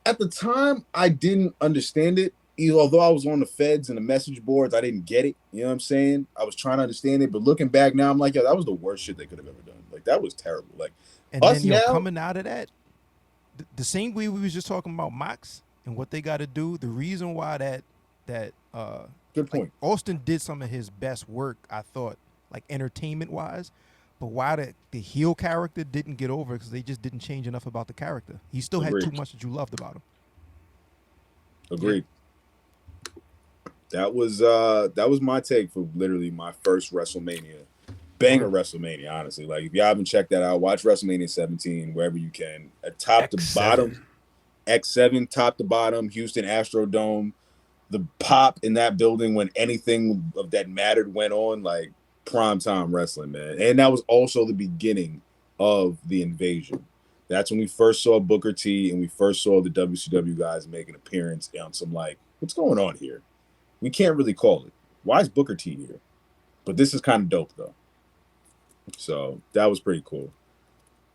At the time, I didn't understand it. Although I was on the feds and the message boards, I didn't get it. You know what I'm saying? I was trying to understand it, but looking back now, I'm like, yo, that was the worst shit they could have ever done. Like, that was terrible. Like, and us then now, coming out of that, the same way we was just talking about Mox and what they got to do. The reason why that good point. Like Austin did some of his best work, I thought, like entertainment wise, but why the heel character didn't get over because they just didn't change enough about the character. He still Agreed. had too much that you loved about him. Agreed. That was my take for literally my first WrestleMania. Banger WrestleMania, honestly. Like, if y'all haven't checked that out, watch WrestleMania 17 wherever you can. Top to bottom. X7, top to bottom, Houston Astrodome. The pop in that building when anything of that mattered went on, like primetime wrestling, man. And that was also the beginning of the invasion. That's when we first saw Booker T and we first saw the WCW guys make an appearance on some like, what's going on here? We can't really call it. Why is Booker T here? But this is kind of dope, though. So that was pretty cool.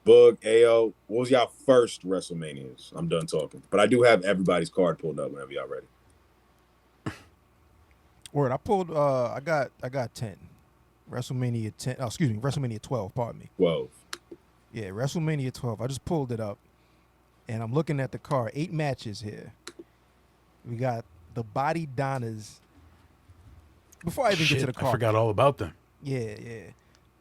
Boog, Ayo, what was y'all first WrestleManias? I'm done talking. But I do have everybody's card pulled up whenever y'all ready. Word, I pulled. I got 10. WrestleMania 10. Oh, excuse me, WrestleMania 12. Pardon me. 12. Yeah, WrestleMania 12. I just pulled it up, and I'm looking at the card. 8 matches here. We got the Body Donnas. Before I even get to the card, I forgot all about them. Yeah.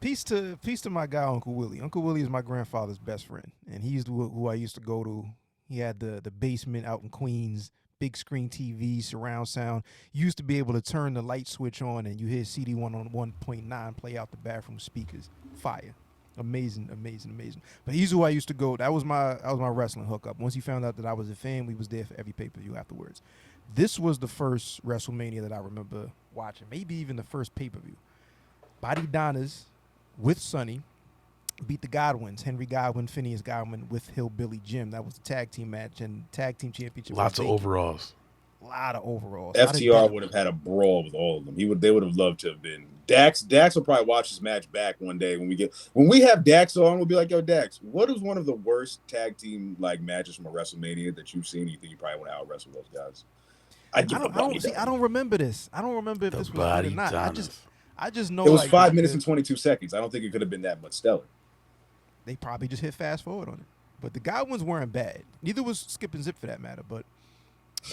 Peace to my guy Uncle Willie. Uncle Willie is my grandfather's best friend, and he's who I used to go to. He had the basement out in Queens. Big screen TV, surround sound. You used to be able to turn the light switch on and you hear CD1 on 1.9 play out the bathroom speakers. Fire. Amazing. But he's who I used to go. That was my wrestling hookup. Once he found out that I was a fan, we was there for every pay-per-view afterwards. This was the first WrestleMania that I remember watching, maybe even the first pay-per-view. Body Donnas with Sonny beat the Godwins, Henry Godwin, Phineas Godwin with Hillbilly Jim. That was the tag team match and tag team championship. Lots of overalls. A lot of overalls. FTR would have had a brawl with all of them. They would have loved to have been. Dax will probably watch this match back one day when we have Dax on. We'll be like, yo, Dax, what is one of the worst tag team like matches from a WrestleMania that you've seen? You think you probably want to out wrestle those guys? I don't remember this. I don't remember if this was good or not. I just know it was 5 minutes and 22 seconds. I don't think it could have been that much stellar. They probably just hit fast forward on it. But the Godwins weren't bad. Neither was Skip and Zip for that matter. But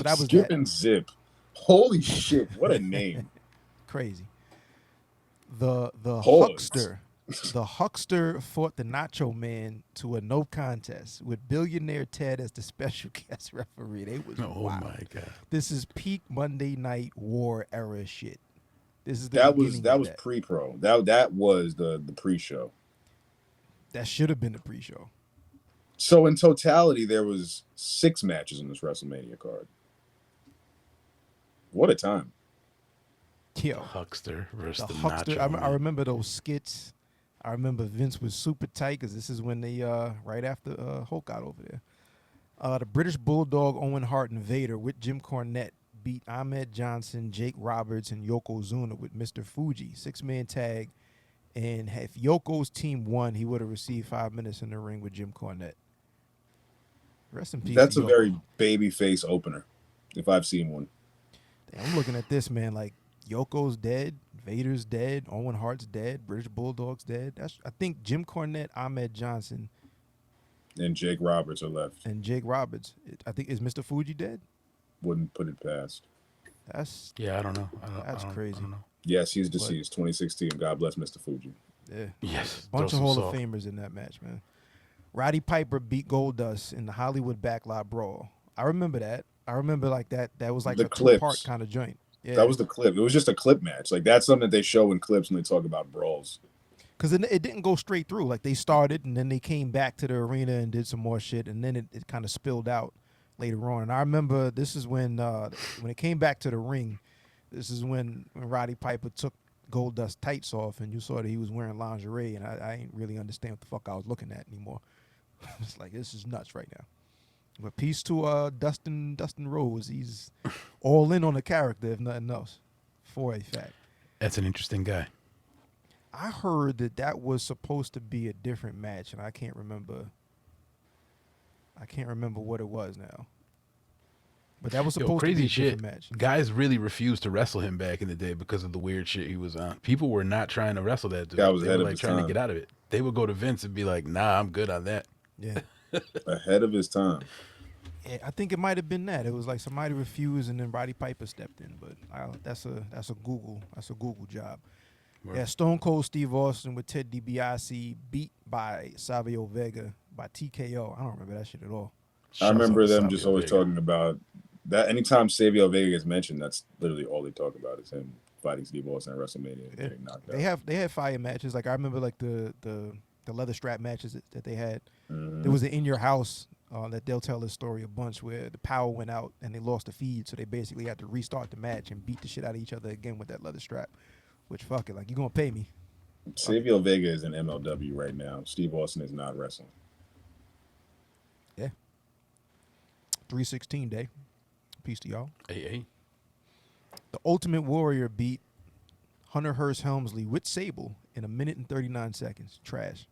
that was Skip and Zip. Holy shit! What a name. Crazy. The Huckster fought the Nacho Man to a no contest with Billionaire Ted as the special guest referee. They was wild. My god! This is peak Monday Night War era shit. This is that was pre-pro. That was the pre-show. That should have been the pre-show. So in totality, there was 6 matches in this WrestleMania card. What a time! Yo, Huckster versus the Huckster. Nacho. I remember those skits. I remember Vince was super tight because this is when they right after Hulk got over there. The British Bulldog, Owen Hart, and Vader with Jim Cornette beat Ahmed Johnson, Jake Roberts, and Yokozuna with Mr. Fuji 6-man tag. And if Yoko's team won, he would have received 5 minutes in the ring with Jim Cornette. Rest in peace. That's to a Yoko. very babyface opener, if I've seen one. I'm looking at this, man. Like, Yoko's dead, Vader's dead, Owen Hart's dead, British Bulldog's dead. I think Jim Cornette, Ahmed Johnson, And Jake Roberts are left. and Jake Roberts. I think, is Mr. Fuji dead? Wouldn't put it past. That's Yeah, I don't know. That's crazy. I don't know. Yes, he's deceased. 2016. God bless Mr. Fuji. yeah. Yes, Bunch throw of Hall some of salt. Famers in that match, man. Roddy Piper beat Goldust in the Hollywood Backlot Brawl. I remember that. I remember like that. That was like The a two-part clips. kind of joint. Yeah. That was the clip. It was just a clip match. Like, that's something that they show in clips when they talk about brawls. Because it didn't go straight through. Like, they started, and then they came back to the arena and did some more shit, and then it kind of spilled out later on. And I remember this is when it came back to the ring, this is when Roddy Piper took Goldust tights off, and you saw that he was wearing lingerie, and I ain't really understand what the fuck I was looking at anymore. It's like, this is nuts right now. But peace to Dustin Rhodes. He's all in on the character, if nothing else, for a fact. That's an interesting guy. I heard that was supposed to be a different match, and I can't remember what it was now. But that was supposed to be Crazy a shit. different match. Guys really refused to wrestle him back in the day because of the weird shit he was on. People were not trying to wrestle that dude. That was they ahead were of like his trying time. to get out of it. They would go to Vince and be like, "Nah, I'm good on that." Yeah. Ahead of his time. I think it might have been that. It was like somebody refused, and then Roddy Piper stepped in. But that's a Google job. Word. Yeah, Stone Cold Steve Austin with Ted DiBiase beat by Savio Vega by TKO. I don't remember that shit at all. I remember Shouts out them to just Savio always Vega. talking about that. Anytime Savio Vega gets mentioned, that's literally all they talk about is him fighting Steve Austin at WrestleMania and getting knocked out. They have fire matches. Like, I remember like the leather strap matches that they had. Mhm. There was an In Your House that they'll tell this story a bunch where the power went out and they lost the feed, so they basically had to restart the match and beat the shit out of each other again with that leather strap. Which, fuck it, like, you gonna pay me. Savio Vega is in MLW right now. Steve Austin is not wrestling. Yeah. 316 day. Peace to y'all. Hey. The Ultimate Warrior beat Hunter Hearst Helmsley with Sable in 1 minute and 39 seconds. Trash.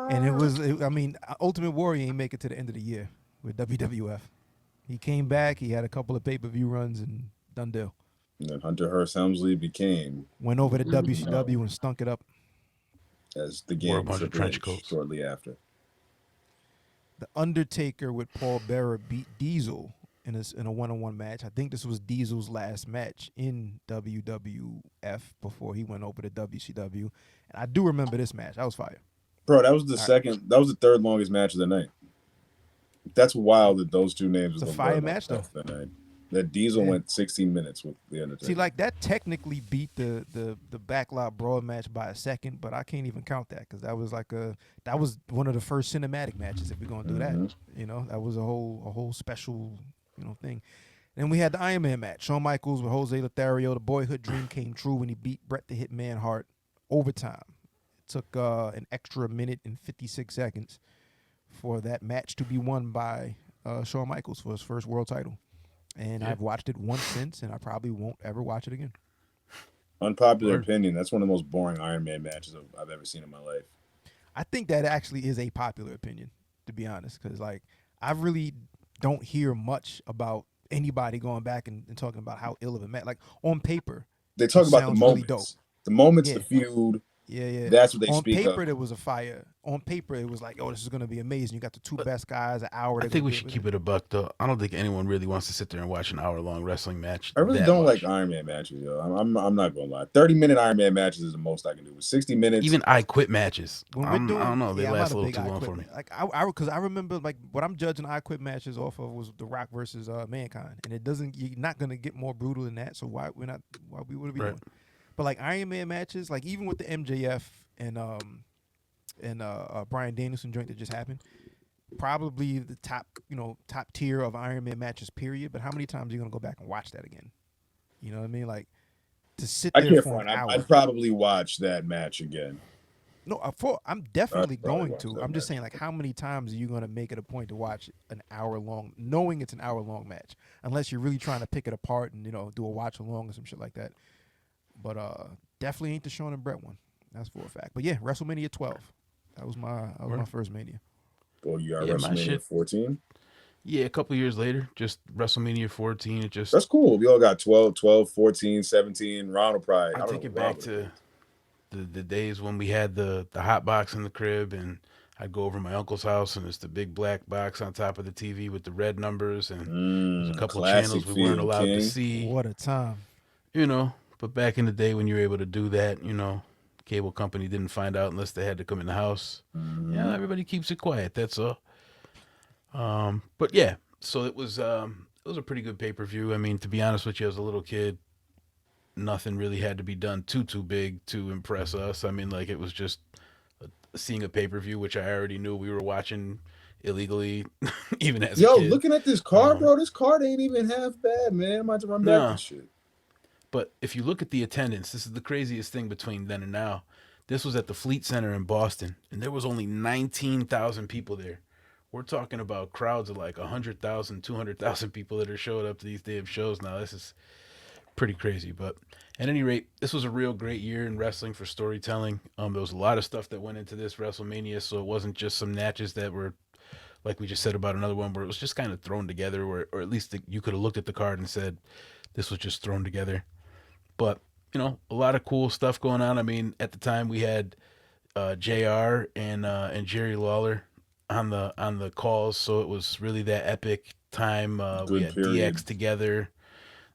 And Ultimate Warrior ain't make it to the end of the year with WWF. He came back, he had a couple of pay-per-view runs, and done deal. And then Hunter Hearst Helmsley became, Went over to WCW and stunk it up. as the Wore a game bunch of trench progressed coats. shortly after. The Undertaker with Paul Bearer beat Diesel in a one-on-one match. I think this was Diesel's last match in WWF before he went over to WCW. And I do remember this match. That was fire. Bro, that was the third longest match of the night. That's wild that those two names It's a was fire match, though. that night. That Diesel Yeah. went 16 minutes with the Undertaker. See, like, that technically beat the Backlot Brawl match by a second, but I can't even count that because that was one of the first cinematic matches. If we're gonna do that, that was a whole special thing. Then we had the Iron Man match. Shawn Michaels with Jose Lothario. The boyhood dream came true when he beat Bret the Hitman Hart overtime. It took an extra 1 minute and 56 seconds for that match to be won by Shawn Michaels for his first world title. And Yeah. I've watched it once since, and I probably won't ever watch it again. Unpopular Word. opinion. That's one of the most boring Iron Man matches I've ever seen in my life. I think that actually is a popular opinion, to be honest, because like I really don't hear much about anybody going back and talking about how ill of a match. Like on paper, They talk it about the sounds moments. really dope. The moments, Yeah. the feud. Yeah. That's what they on speak paper, of. there was a fire. On paper, it was like, oh, this is going to be amazing. You got the two best guys, an hour. I think we should keep it a buck, though. I don't think anyone really wants to sit there and watch an hour-long wrestling match. I really that don't much. like Iron Man matches, yo. I'm not gonna lie. 30-minute Iron Man matches is the most I can do. With 60 minutes, Even I Quit matches. When I we're doing, don't know. They yeah, last a I'm not little big too I long Quit for me. man. Like because I remember like what I'm judging I Quit matches off of was The Rock versus Mankind, and you're not gonna get more brutal than that. So what are we Right. doing? But like Iron Man matches, like even with the MJF and Bryan Danielson joint that just happened, probably the top tier of Iron Man matches, period. But how many times are you gonna go back and watch that again? You know what I mean? Like to sit I there can't for front. an hour. I'd probably watch that match again. No, I'm definitely probably going watch to. that I'm just match. saying, like, how many times are you going to make it a point to watch an hour long, knowing it's an hour long match, unless you're really trying to pick it apart and do a watch along or some shit like that. But definitely ain't the Sean and Brett one. That's for a fact. But yeah, WrestleMania 12. That was my first Mania. Well, you got Yeah, my WrestleMania shit. 14. Yeah, a couple years later, just WrestleMania 14. It just That's cool. We all got 12, 12, 14, 17. Ronald probably. I I don't know take it what Ron back would have to picked. the days when we had the hot box in the crib, and I'd go over to my uncle's house, and it's the big black box on top of the TV with the red numbers, and there's a couple Classic channels we weren't Field allowed to King. see, What a time. But back in the day when you were able to do that, cable company didn't find out unless they had to come in the house. Yeah, everybody keeps it quiet. That's all. But yeah, so it was a pretty good pay-per-view. I mean, to be honest with you, as a little kid, nothing really had to be done too big to impress us. I mean, like, it was just seeing a pay-per-view, which I already knew we were watching illegally, even as a Yo, kid. looking at this card, bro, this card ain't even half bad, man. I'm about to run back Nah, this shit. but if you look at the attendance, this is the craziest thing between then and now. This was at the Fleet Center in Boston, and there was only 19,000 people there. We're talking about crowds of like 100,000, 200,000 people that are showing up to these damn shows now. This is pretty crazy. But at any rate, this was a real great year in wrestling for storytelling. There was a lot of stuff that went into this WrestleMania, so it wasn't just some matches that were, like we just said about another one, where it was just kind of thrown together, or at least you could have looked at the card and said, this was just thrown together. But, a lot of cool stuff going on. I mean, at the time we had JR and Jerry Lawler on the calls, so it was really that epic time. We Good had DX period. together.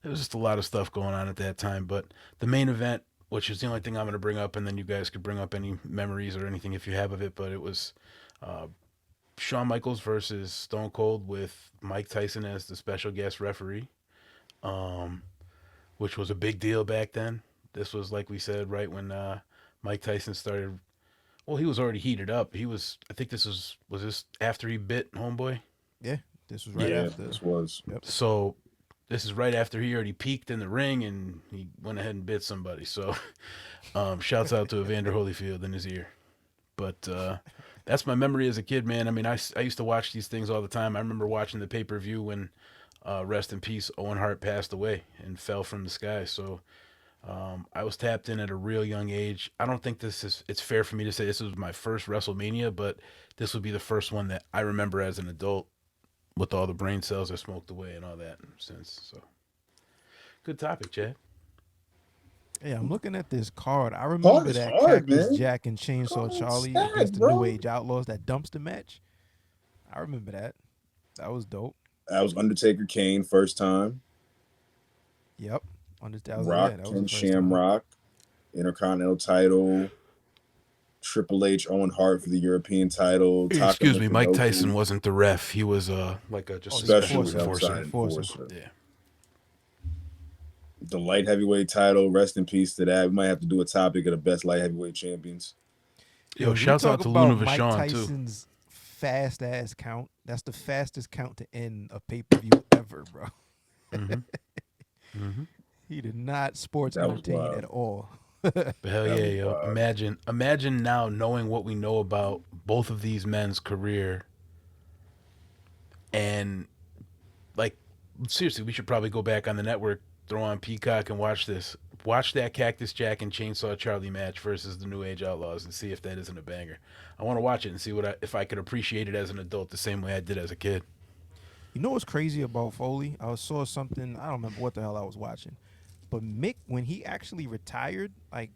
There was just a lot of stuff going on at that time. But the main event, which is the only thing I'm going to bring up, and then you guys could bring up any memories or anything if you have of it, but it was uh, Shawn Michaels versus Stone Cold with Mike Tyson as the special guest referee, um, which was a big deal back then. This was, like we said, right when Mike Tyson started. Well, he was already heated up. I think was this after he bit Homeboy? Yeah, this was right Yeah, after. this was. Yep. So this is right after he already peaked in the ring and he went ahead and bit somebody. So shouts out to Evander Holyfield in his ear. But that's my memory as a kid, man. I mean, I used to watch these things all the time. I remember watching the pay-per-view when, rest in peace, Owen Hart passed away and fell from the sky. So I was tapped in at a real young age. I don't think it's fair for me to say this was my first WrestleMania, but this would be the first one that I remember as an adult with all the brain cells I smoked away and all that since. So good topic, Chad. Yeah, I'm looking at this card. I Card remember is that hard, Cactus man. Jack and Chainsaw Card Charlie sad, against the bro. New Age Outlaws, that dumpster match. I remember that. That was dope. That was Undertaker Kane first time. Yep. That was Rock that was Ken the first time. Shamrock, Intercontinental title. Triple H Owen Hart for the European title. Excuse Taka me, Mike Michinoku, Tyson wasn't the ref. He was like a just a special special enforcer. outside enforcer. Yeah. The light heavyweight title. Rest in peace to that. We might have to do a topic of the best light heavyweight champions. Yo, we shouts talk out to about Luna Mike Vachon too. Tyson's fast ass count. That's the fastest count to end a pay per view ever, bro. He did not sports That was entertain wild. at all. But hell That yeah, was yo. wild. Imagine now knowing what we know about both of these men's career. And like seriously, we should probably go back on the network, throw on Peacock and watch this. Watch that Cactus Jack and Chainsaw Charlie match versus the New Age Outlaws and see if that isn't a banger. I want to watch it and see if I could appreciate it as an adult the same way I did as a kid. You know what's crazy about Foley? I saw something, I don't remember what the hell I was watching. But Mick, when he actually retired, like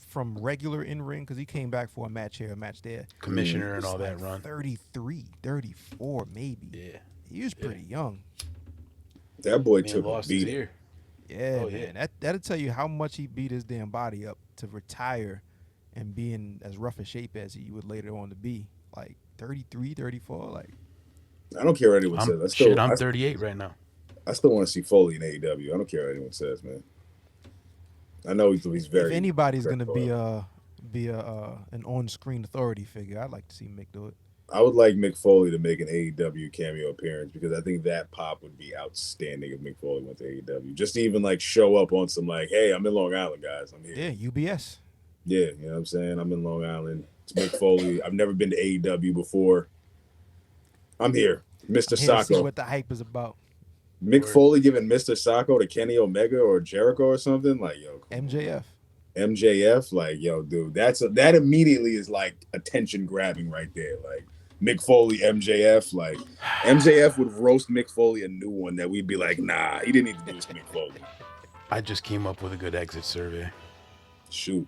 from regular in-ring, because he came back for a match here, a match there. Commissioner He and was all that like run. 33, 34 maybe. Yeah. He was pretty young. That boy Man took a lost his beating. ear. Yeah, Oh, man. yeah. That'll tell you how much he beat his damn body up to retire and be in as rough a shape as he would later on to be. Like 33, 34, like. I don't care what anyone says. I'm 38 right now. I still want to see Foley in AEW. I don't care what anyone says, man. I know he's very. If anybody's gonna critical. be an on-screen authority figure, I'd like to see Mick do it. I would like Mick Foley to make an AEW cameo appearance because I think that pop would be outstanding if Mick Foley went to AEW. Just to even like show up on some like, hey, I'm in Long Island, guys. I'm here. Yeah, UBS. Yeah, you know what I'm saying? I'm in Long Island. It's Mick Foley. I've never been to AEW before. I'm here. Mr. I'm here to see Sacco. what the hype is about. Mick Word. Foley giving Mr. Sacco to Kenny Omega or Jericho or something? Like, yo, come on. MJF. MJF, like, yo, dude, that immediately is like attention grabbing right there. Like Mick Foley, MJF, like MJF would roast Mick Foley a new one that we'd be like, nah, he didn't need to do this to Mick Foley. I just came up with a good exit survey. Shoot.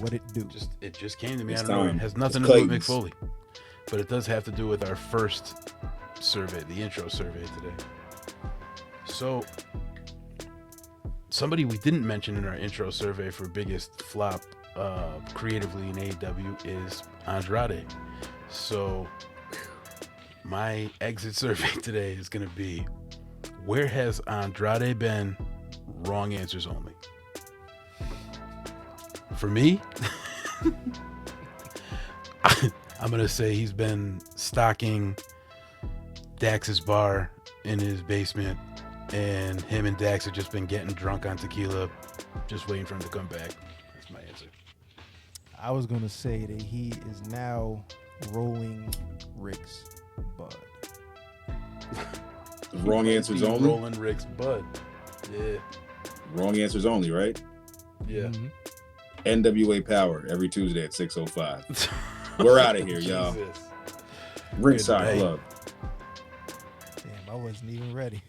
What it do? It just came to me. It's I don't know. time. It has nothing It's to do with Mick Clayton's. Foley, but it does have to do with our first survey, the intro survey today. So, somebody we didn't mention in our intro survey for biggest flop creatively in AEW is Andrade. So, my exit survey today is going to be, where has Andrade been? Wrong answers only. For me, I'm going to say he's been stocking Dax's bar in his basement, and him and Dax have just been getting drunk on tequila, just waiting for him to come back. That's my answer. I was gonna say that he is now rolling Rick's bud. Wrong answers He's only. Rolling Rick's bud. Yeah. Wrong answers only, right? Yeah. Mhm. NWA Power every Tuesday at 6:05. We're out of here, y'all. Jesus. Ringside Good Club. Damn, I wasn't even ready.